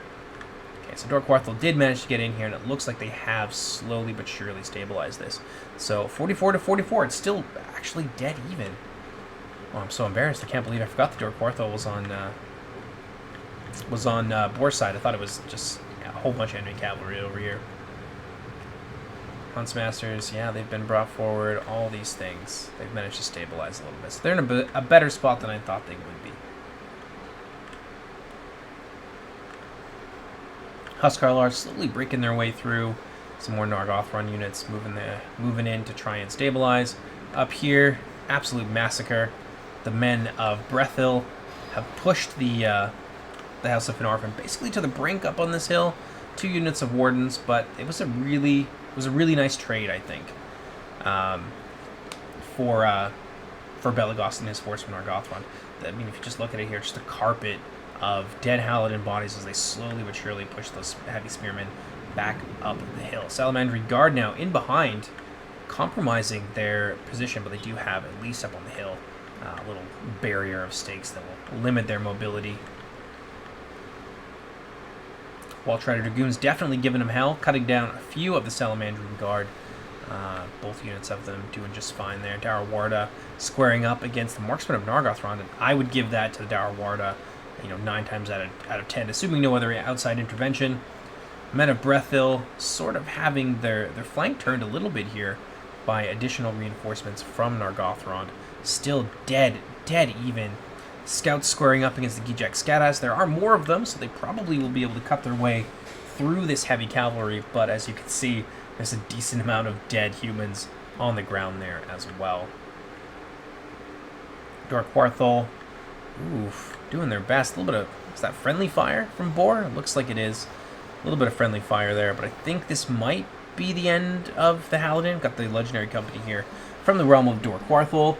Okay, so Dor Cúarthol did manage to get in here, and it looks like they have slowly but surely stabilized this. So 44 to 44, it's still actually dead even. Oh, I'm so embarrassed. I can't believe I forgot that Dor Cúarthol was on Bor's side. I thought it was just a whole bunch of enemy cavalry over here. Huntsmasters, yeah, they've been brought forward. All these things, they've managed to stabilize a little bit. So they're in a better spot than I thought they would be. Huskarlar slowly breaking their way through. Some more Nargothrond units moving in to try and stabilize. Up here, absolute massacre. The men of Brethil have pushed the House of Finarfin basically to the brink up on this hill. 2 units of Wardens, but it was a really nice trade, I think, for Belegost and his force from Nargothrond. I mean, if you just look at it here, just a carpet of dead Haleth bodies as they slowly but surely push those heavy spearmen back up the hill. Salamandry Guard now in behind, compromising their position, but they do have, at least up on the hill, a little barrier of stakes that will limit their mobility. Waltrider Dragoons definitely giving them hell, cutting down a few of the Salamandrian Guard. Both units of them doing just fine there. Darawarda squaring up against the Marksmen of Nargothrond, and I would give that to the Darawarda, 9 times out of 10, assuming no other outside intervention. Men of Brethil sort of having their flank turned a little bit here by additional reinforcements from Nargothrond. Still dead even. Scouts squaring up against the Gijak Skadas. There are more of them, so they probably will be able to cut their way through this heavy cavalry, but as you can see, there's a decent amount of dead humans on the ground there as well. Dor Cúarthol, oof, doing their best. A little bit of, is that friendly fire from Bor? It looks like it is. A little bit of friendly fire there, but I think this might be the end of the Haleth. Got the legendary company here from the realm of Dor Cúarthol.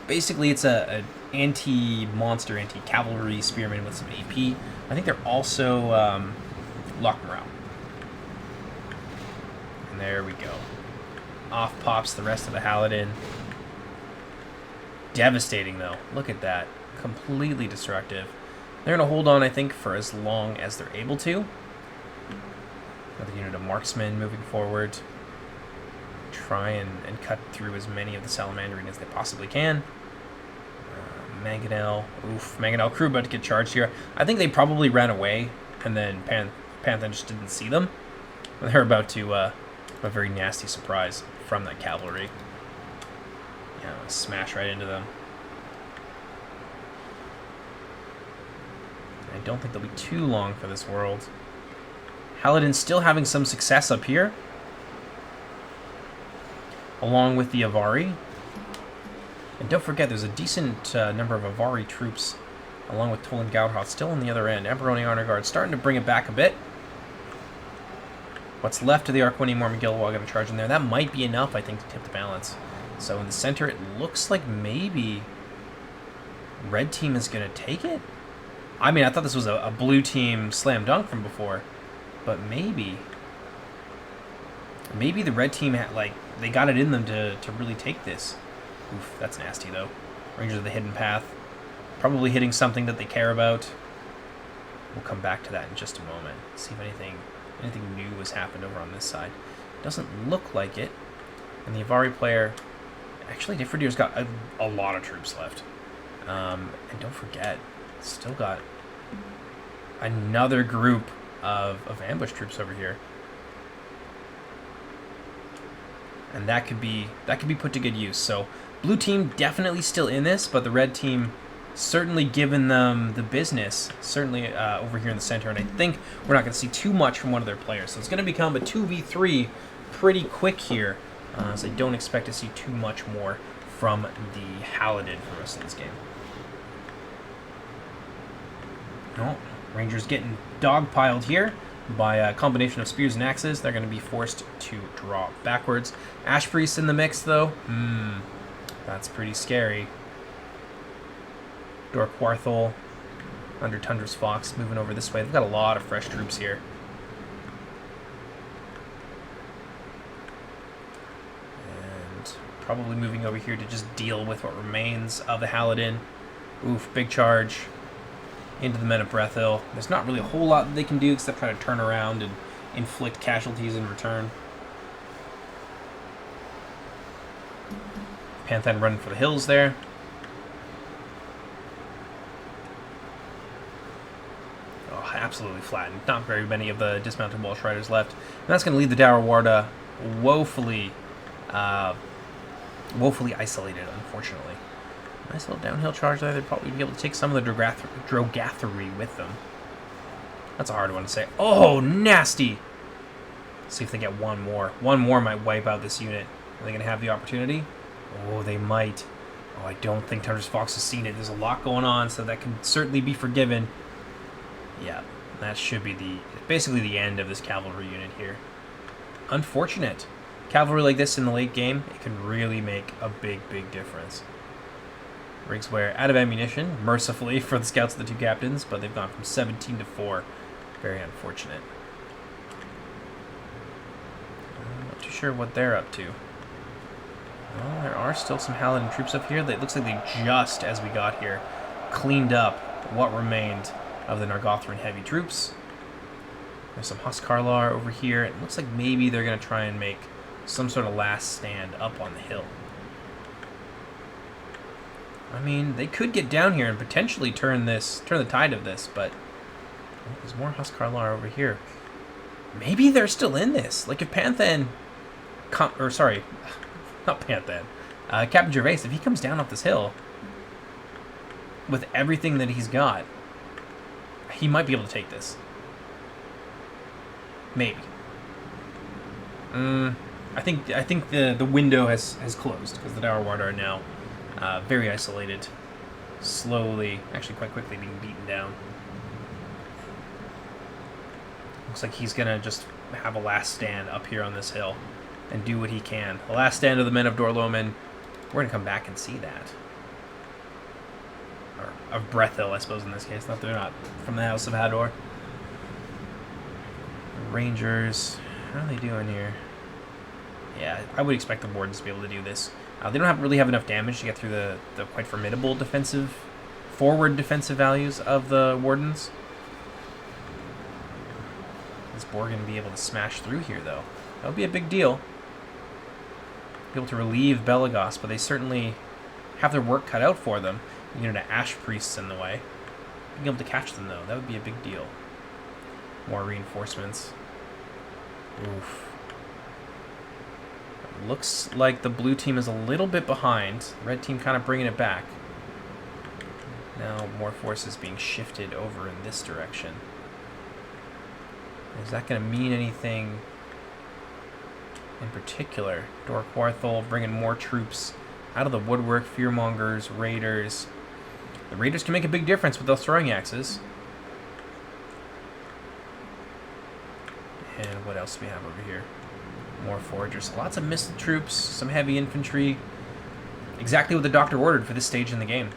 Basically, it's a anti-monster, anti-cavalry spearman with some AP. I think they're also lock morale. And there we go. Off pops the rest of the Haleth. Devastating, though. Look at that. Completely destructive. They're going to hold on, I think, for as long as they're able to. Another unit of marksmen moving forward. Try and cut through as many of the Salamandrian as they possibly can. Mangonel. Oof. Mangonel crew about to get charged here. I think they probably ran away, and then Panther just didn't see them. They're about to a very nasty surprise from that cavalry. Yeah, smash right into them. I don't think they'll be too long for this world. Haleth still having some success up here, along with the Avari. And don't forget, there's a decent number of Avari troops, along with Tol-in-Gaurhoth, still on the other end. Emperoni Honor Guard starting to bring it back a bit. What's left of the Arquini Mormogilwa going to charge in there. That might be enough, I think, to tip the balance. So in the center, it looks like maybe Red Team is going to take it. I mean, I thought this was a blue team slam dunk from before, but maybe the red team had, like, they got it in them to really take this. Oof, that's nasty though. Rangers of the hidden path, probably hitting something that they care about. We'll come back to that in just a moment. See if anything new has happened over on this side. Doesn't look like it. And the Avari player, actually, Differdier's got a lot of troops left. And don't forget, still got another group of ambush troops over here. And that could be put to good use. So blue team definitely still in this, but the red team certainly given them the business, certainly over here in the center. And I think we're not going to see too much from one of their players. So it's going to become a 2v3 pretty quick here. So I don't expect to see too much more from the Haleth for the rest of this game. No, Rangers getting dogpiled here by a combination of spears and axes. They're going to be forced to draw backwards. Ash Priest in the mix, though. That's pretty scary. Dor Cúarthol under Tundra's Fox moving over this way. They've got a lot of fresh troops here. And probably moving over here to just deal with what remains of the Haleth. Oof, big charge into the men of Brethil. There's not really a whole lot that they can do except try to turn around and inflict casualties in return. Panthan running for the hills there. Oh, absolutely flattened. Not very many of the dismounted Welsh riders left. And that's going to leave the Dor Cúarthol woefully isolated, unfortunately. Nice little downhill charge there. They'd probably be able to take some of the Drogathery with them. That's a hard one to say. Oh, nasty! Let's see if they get one more. One more might wipe out this unit. Are they going to have the opportunity? Oh, they might. Oh, I don't think Tundra's Fox has seen it. There's a lot going on, so that can certainly be forgiven. Yeah, that should be basically the end of this cavalry unit here. Unfortunate. Cavalry like this in the late game, it can really make a big, big difference. Rigswear out of ammunition, mercifully for the scouts of the two captains, but they've gone from 17 to 4. Very unfortunate. I'm not too sure what they're up to. Well, there are still some Haleth troops up here. It looks like they just, as we got here, cleaned up what remained of the Nargothrond heavy troops. There's some Huskarlar over here. It looks like maybe they're going to try and make some sort of last stand up on the hill. I mean, they could get down here and potentially turn the tide of this, but there's more Huskarlar over here. Maybe they're still in this. Like if Panthan, not Panthan, Captain Gervais, if he comes down off this hill with everything that he's got, he might be able to take this. Maybe. I think the window has closed because the Dor Cúarthol are now very isolated, slowly, actually quite quickly being beaten down. Looks like he's gonna just have a last stand up here on this hill and do what he can. The last stand of the men of Dorloman. We're gonna come back and see that. Or of Brethil, I suppose in this case. They're not from the House of Hador. Rangers, how are they doing here? Yeah, I would expect the Wardens to be able to do this. They don't really have enough damage to get through the quite formidable forward defensive values of the Wardens. Is Borgin be able to smash through here, though? That would be a big deal. Be able to relieve Belagos, but they certainly have their work cut out for them. You know, Ash Priests in the way. Being able to catch them, though, that would be a big deal. More reinforcements. Oof. Looks like the blue team is a little bit behind. Red team kind of bringing it back. Now more forces being shifted over in this direction. Is that going to mean anything in particular? Dor Cúarthol bringing more troops out of the woodwork. Fearmongers, raiders. The raiders can make a big difference with those throwing axes. And what else do we have over here? More foragers. Lots of missile troops, some heavy infantry. Exactly what the doctor ordered for this stage in the game.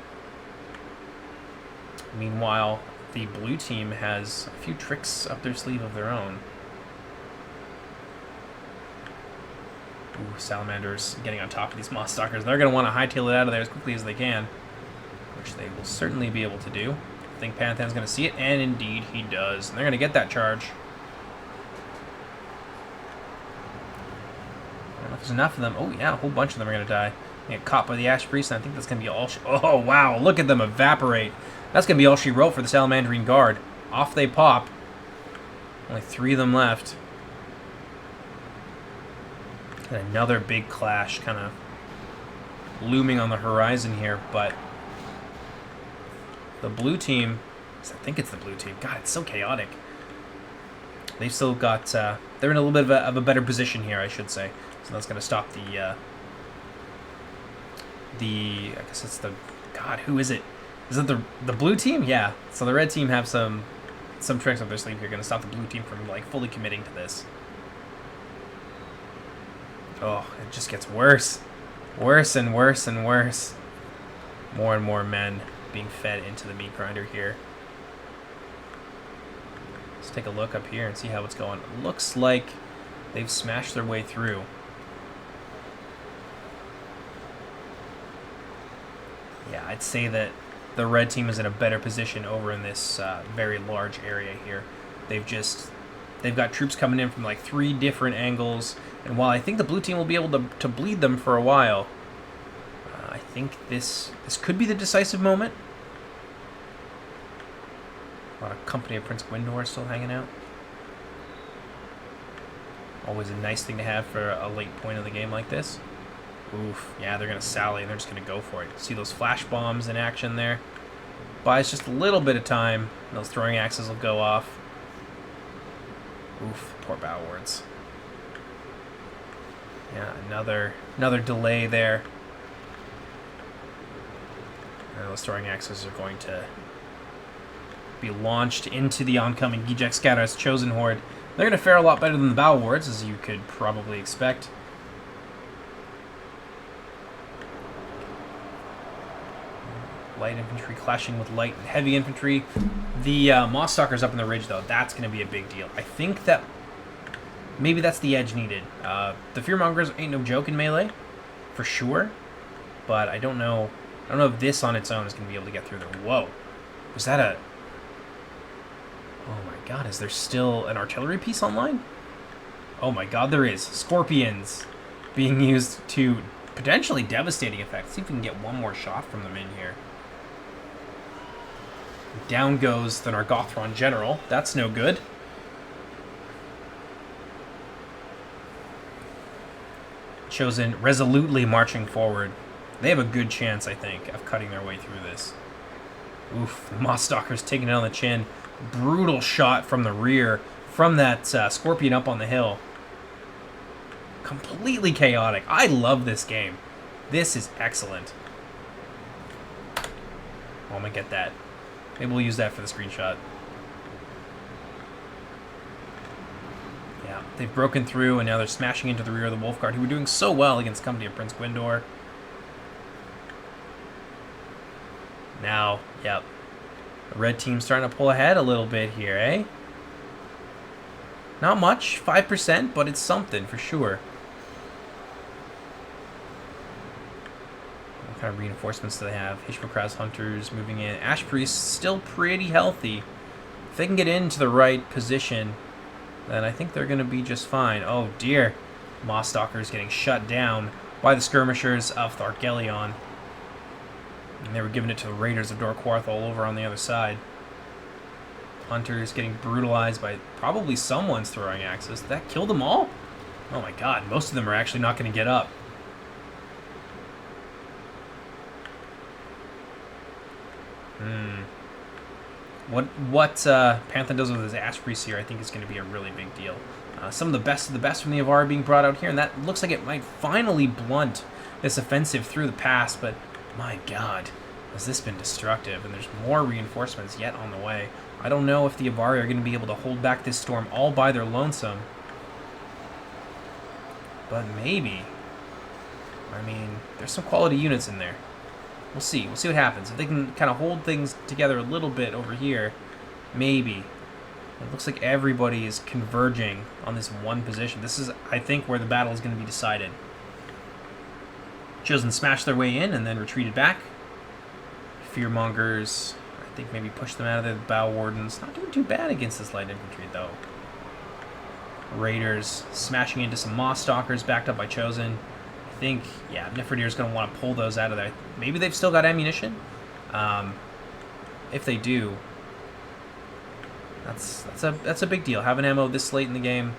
Meanwhile, the blue team has a few tricks up their sleeve of their own. Ooh, Salamanders getting on top of these Moss Stalkers. They're going to want to hightail it out of there as quickly as they can, which they will certainly be able to do. I think Panthan's going to see it, and indeed he does. And they're going to get that charge. I don't know if there's enough of them. Oh, yeah, a whole bunch of them are going to die. They get caught by the Ash Priest, and I think that's going to be all oh, wow, look at them evaporate. That's going to be all she wrote for the Salamandrine Guard. Off they pop. Only 3 of them left. And another big clash kind of looming on the horizon here, but the blue team, I think it's the blue team. God, it's so chaotic. They've still got, they're in a little bit of a better position here, I should say. So that's going to stop I guess it's the, God, who is it? Is it the blue team? Yeah. So the red team have some tricks up their sleeve here, going to stop the blue team from, like, fully committing to this. Oh, it just gets worse. Worse and worse and worse. More and more men being fed into the meat grinder here. Let's take a look up here and see how it's going. It looks like they've smashed their way through. Yeah, I'd say that the red team is in a better position over in this very large area here. They've got troops coming in from like 3 different angles, and while I think the blue team will be able to bleed them for a while, I think this could be the decisive moment. A lot of company of Prince Gwyndor still hanging out. Always a nice thing to have for a late point of the game like this. Oof, yeah, they're going to sally, and they're just going to go for it. See those flash bombs in action there? Buys just a little bit of time. Those throwing axes will go off. Oof, poor Bow Wards. Yeah, another delay there. And those throwing axes are going to be launched into the oncoming Gijek Scatter's Chosen Horde. They're going to fare a lot better than the Bow Wards, as you could probably expect. Light infantry clashing with light and heavy infantry. The Moss Stalkers up in the ridge, though, that's going to be a big deal. I think that maybe that's the edge needed. The Fearmongers ain't no joke in melee, for sure. But I don't know if this on its own is going to be able to get through there. Whoa. Was that a... Oh my god, is there still an artillery piece online? Oh my god, there is. Scorpions being used to potentially devastating effect. Let's see if we can get one more shot from them in here. Down goes the Nargothrond General. That's no good. Chosen resolutely marching forward. They have a good chance, I think, of cutting their way through this. Oof, the Moss Stalkers taking it on the chin. Brutal shot from the rear, from that Scorpion up on the hill. Completely chaotic. I love this game. This is excellent. Oh, I'm going to get that. Maybe we'll use that for the screenshot. Yeah, they've broken through, and now they're smashing into the rear of the Wolf Guard, who were doing so well against the company of Prince Gwyndor. Now, yep. The red team's starting to pull ahead a little bit here, eh? Not much, 5%, but it's something for sure. What kind of reinforcements do they have? Hishmakraz Hunters moving in. Ash Priests still pretty healthy. If they can get into the right position, then I think they're going to be just fine. Oh dear. Moss Stalkers getting shut down by the skirmishers of Thargelion. And they were giving it to the Raiders of Dor Cúarthol over on the other side. Hunters getting brutalized by probably someone's throwing axes. Did that kill them all? Oh my god, most of them are actually not going to get up. What Panthan does with his Ash Priest here, I think, is going to be a really big deal. Some of the best from the Avari being brought out here, and that looks like it might finally blunt this offensive through the pass, but my god, has this been destructive, and there's more reinforcements yet on the way. I don't know if the Avari are going to be able to hold back this storm all by their lonesome, but maybe. I mean, there's some quality units in there. We'll see. We'll see what happens. If they can kind of hold things together a little bit over here, Maybe. It looks like everybody is converging on this one position. This is, I think, where the battle is going to be decided. Chosen smashed their way in and then retreated back. Fearmongers, I think, maybe pushed them out of there. The Bow Wardens, not doing too bad against this light infantry, though. Raiders smashing into some Moss Stalkers, backed up by Chosen. I think, yeah, Nifridir's going to want to pull those out of there. Maybe they've still got ammunition. If they do, that's a big deal. Having ammo this late in the game,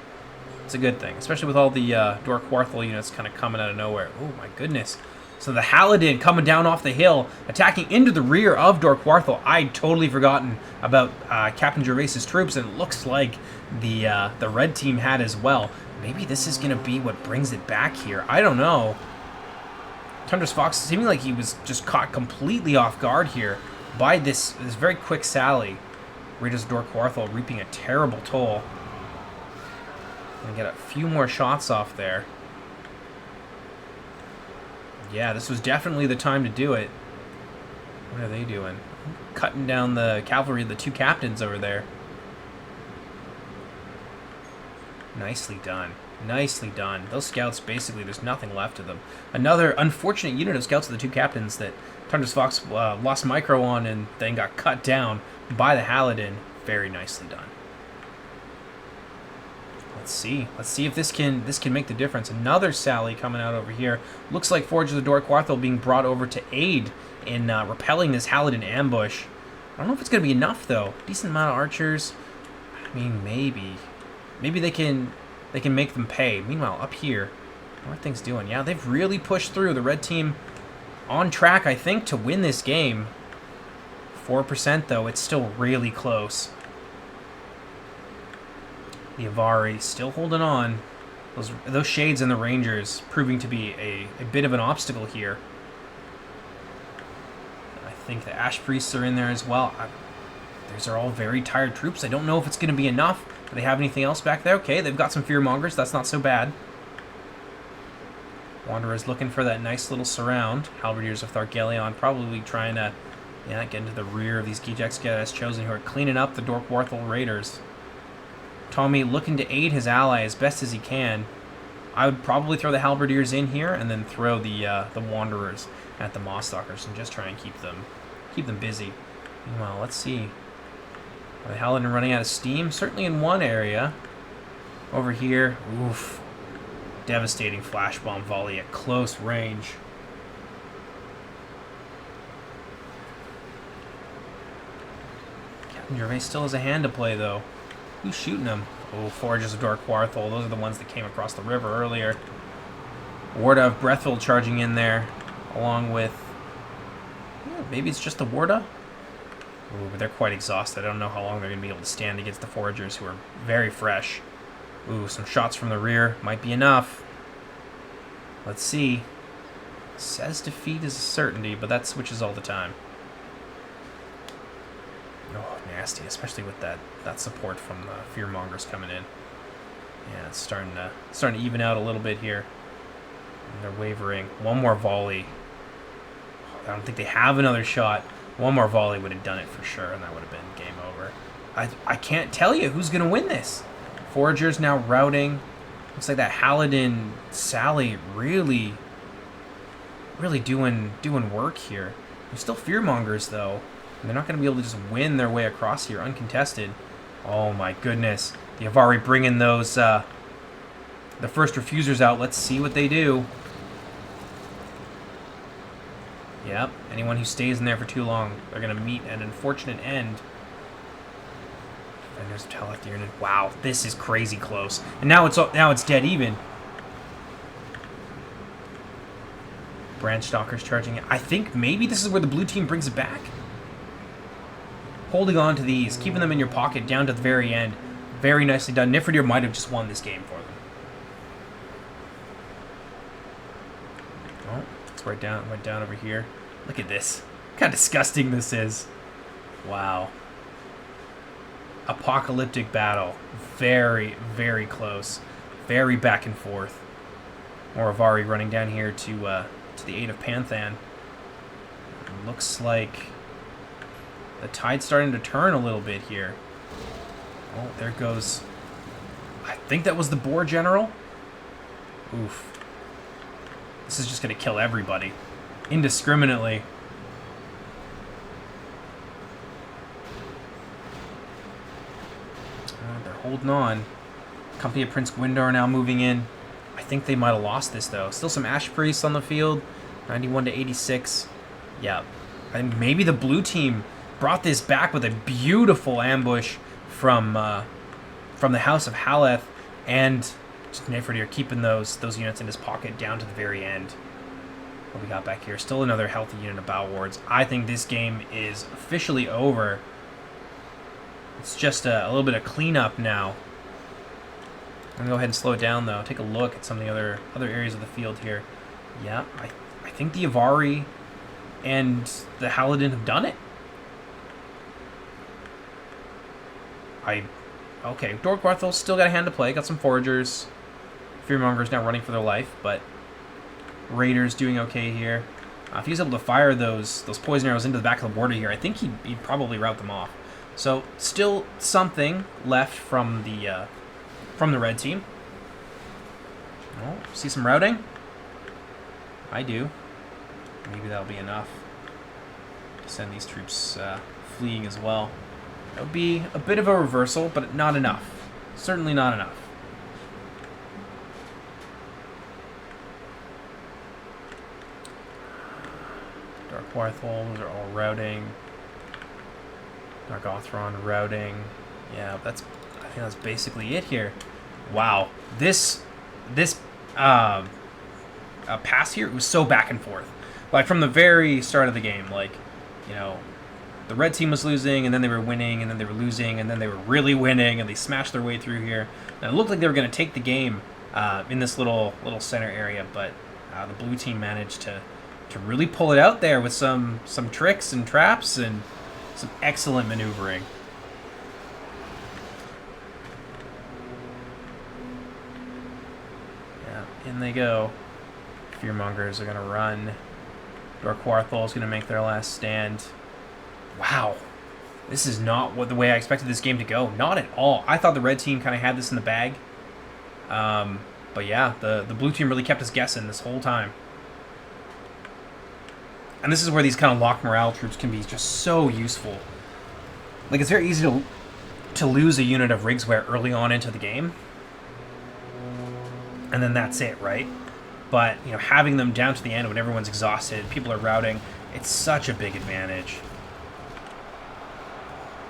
it's a good thing, especially with all the Dor Cúarthol units kind of coming out of nowhere. Oh my goodness! So the Haleth coming down off the hill, attacking into the rear of Dor Cúarthol. I'd totally forgotten about Captain Gervais's troops, and it looks like the red team had as well. Maybe this is going to be what brings it back here. I don't know. Tundra's Fox seeming like he was just caught completely off guard here by this very quick sally. Raiders of Dor Cúarthol reaping a terrible toll. Gonna get a few more shots off there. Yeah, this was definitely the time to do it. What are they doing? Cutting down the cavalry of the two captains over there. Nicely done. Nicely done. Those scouts, basically, there's nothing left of them. Another unfortunate unit of scouts of the two captains that Tundra's Fox lost micro on and then got cut down by the Haleth. Very nicely done. Let's see. Let's see if this can make the difference. Another sally coming out over here. Looks like Forgers of Dor Cúarthol being brought over to aid in repelling this Haleth ambush. I don't know if it's going to be enough, though. Decent amount of archers. I mean, maybe. Maybe they can make them pay. Meanwhile, up here, what are things doing? Yeah, they've really pushed through. The red team on track, I think, to win this game. 4%, though. It's still really close. The Avari still holding on. Those Shades and the Rangers proving to be a bit of an obstacle here. I think the Ash Priests are in there as well. These are all very tired troops. I don't know if it's going to be enough. Do they have anything else back there? Okay, they've got some Fearmongers. That's not so bad. Wanderer's looking for that nice little surround. Halberdiers of Thargelion probably trying to get into the rear of these Geejax guys Chosen, who are cleaning up the Dor Cúarthol Raiders. Tommy looking to aid his ally as best as he can. I would probably throw the Halberdiers in here and then throw the Wanderers at the Moss Stalkers and just try and keep them busy. Meanwhile, let's see. Are the Halberdiers running out of steam? Certainly in one area. Over here, oof. Devastating flash bomb volley at close range. Captain Gervais still has a hand to play, though. Who's shooting them? Oh, Forges of Dor Cúarthol. Those are the ones that came across the river earlier. Warda of Brethil charging in there, along with... Yeah, maybe it's just the Warda? Ooh, but they're quite exhausted. I don't know how long they're going to be able to stand against the Foragers, who are very fresh. Ooh, some shots from the rear. Might be enough. Let's see. Says defeat is a certainty, but that switches all the time. Oh, nasty, especially with that support from the Fearmongers coming in. Yeah, it's starting to even out a little bit here. And they're wavering. One more volley. I don't think they have another shot. One more volley would have done it for sure, and that would have been game over. I can't tell you who's going to win this. Foragers now routing. Looks like that Haleth sally really doing work here. There's still Fearmongers, though. And they're not going to be able to just win their way across here uncontested. Oh my goodness. The Avari bringing those, the first refusers out. Let's see what they do. Yep, anyone who stays in there for too long, they're going to meet an unfortunate end. And there's Haleth. Wow, this is crazy close. And now it's dead even. Branch Stalkers charging it. I think maybe this is where the blue team brings it back. Holding on to these, keeping them in your pocket down to the very end. Very nicely done. Nifridir might have just won this game for them. Oh, it's went down over here. Look at this. Look how disgusting this is. Wow. Apocalyptic battle. Very, very close. Very back and forth. More Avari running down here to the aid of Panthan. Looks like The tide's starting to turn a little bit here. Oh, there goes... I think that was the Boar General. Oof. This is just going to kill everybody. Indiscriminately. They're holding on. Company of Prince Gwindor now moving in. I think they might have lost this, though. Still some Ash Priests on the field. 91 to 86. Yeah. And maybe the blue team brought this back with a beautiful ambush from the House of Haleth, and just Neferdir keeping those units in his pocket down to the very end. What we got back here? Still another healthy unit of Bow Wards. I think this game is officially over. It's just a little bit of cleanup now. I'm gonna go ahead and slow it down though. Take a look at some of the other areas of the field here. Yeah, I think the Avari and the Haladin have done it. Okay, Dor Cúarthol still got a hand to play. Got some Foragers. Fearmonger's now running for their life, but Raiders doing okay here. If he was able to fire those poison arrows into the back of the border here, I think he'd probably rout them off. So still something left from the red team. Oh, see some routing? I do. Maybe that'll be enough to send these troops fleeing as well. That would be a bit of a reversal, but not enough. Certainly not enough. Dor Cúarthol, those are all routing. Nargothrond routing. Yeah, I think that's basically it here. Wow, this pass here, it was so back and forth. Like from the very start of the game, like, you know, the red team was losing, and then they were winning, and then they were losing, and then they were really winning, and they smashed their way through here. And it looked like they were going to take the game in this little center area, but the blue team managed to really pull it out there with some tricks and traps and some excellent maneuvering. Yeah, in they go. Fearmongers are going to run. Dor Cúarthol is going to make their last stand. Wow, this is not the way I expected this game to go. Not at all. I thought the red team kind of had this in the bag. But yeah, the blue team really kept us guessing this whole time. And this is where these kind of locked morale troops can be just so useful. Like, it's very easy to lose a unit of Rigswear early on into the game. And then that's it, right? But, you know, having them down to the end when everyone's exhausted, people are routing, it's such a big advantage.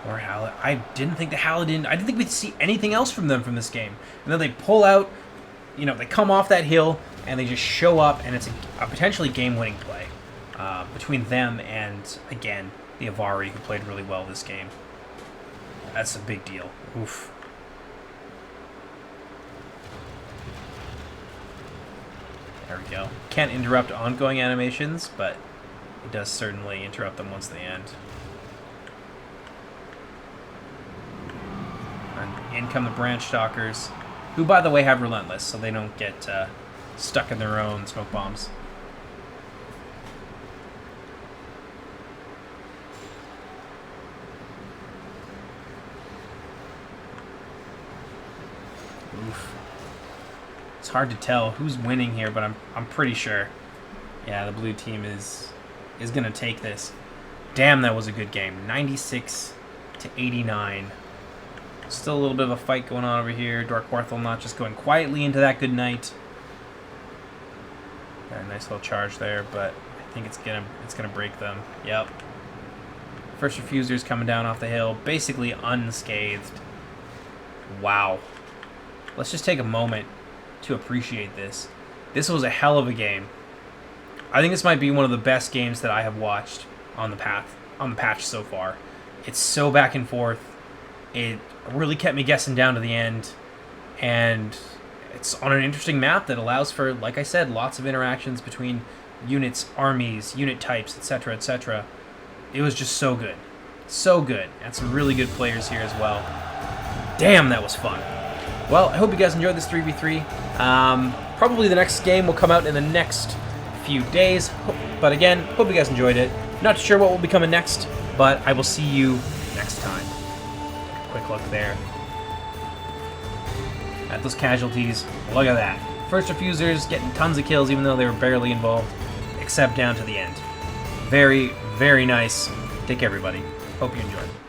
Or Haleth. I didn't think we'd see anything else from them from this game. And then they pull out, you know, they come off that hill, and they just show up, and it's a potentially game-winning play between them and, again, the Avari, who played really well this game. That's a big deal. Oof. There we go. Can't interrupt ongoing animations, but it does certainly interrupt them once they end. And in come the Branch Stalkers, who, by the way, have Relentless, so they don't get stuck in their own smoke bombs. Oof. It's hard to tell who's winning here, but I'm pretty sure. Yeah, the blue team is gonna take this. Damn, that was a good game. 96 to 89. Still a little bit of a fight going on over here. Dor Cúarthol not just going quietly into that good night. Got a nice little charge there, but I think it's gonna break them. Yep. First Refusers coming down off the hill, basically unscathed. Wow. Let's just take a moment to appreciate this. This was a hell of a game. I think this might be one of the best games that I have watched on the patch so far. It's so back and forth. It really kept me guessing down to the end, and it's on an interesting map that allows for, like I said, lots of interactions between units, armies, unit types, etc., etc. It was just so good. So good. And some really good players here as well. Damn, that was fun. Well, I hope you guys enjoyed this 3v3. Probably the next game will come out in the next few days. But again, hope you guys enjoyed it. Not sure what will be coming next, But I will see you next time. Quick look there at those casualties. Look at that. First refusers getting tons of kills even though they were barely involved, except down to the end. Very, very nice. Take care, everybody. Hope you enjoyed.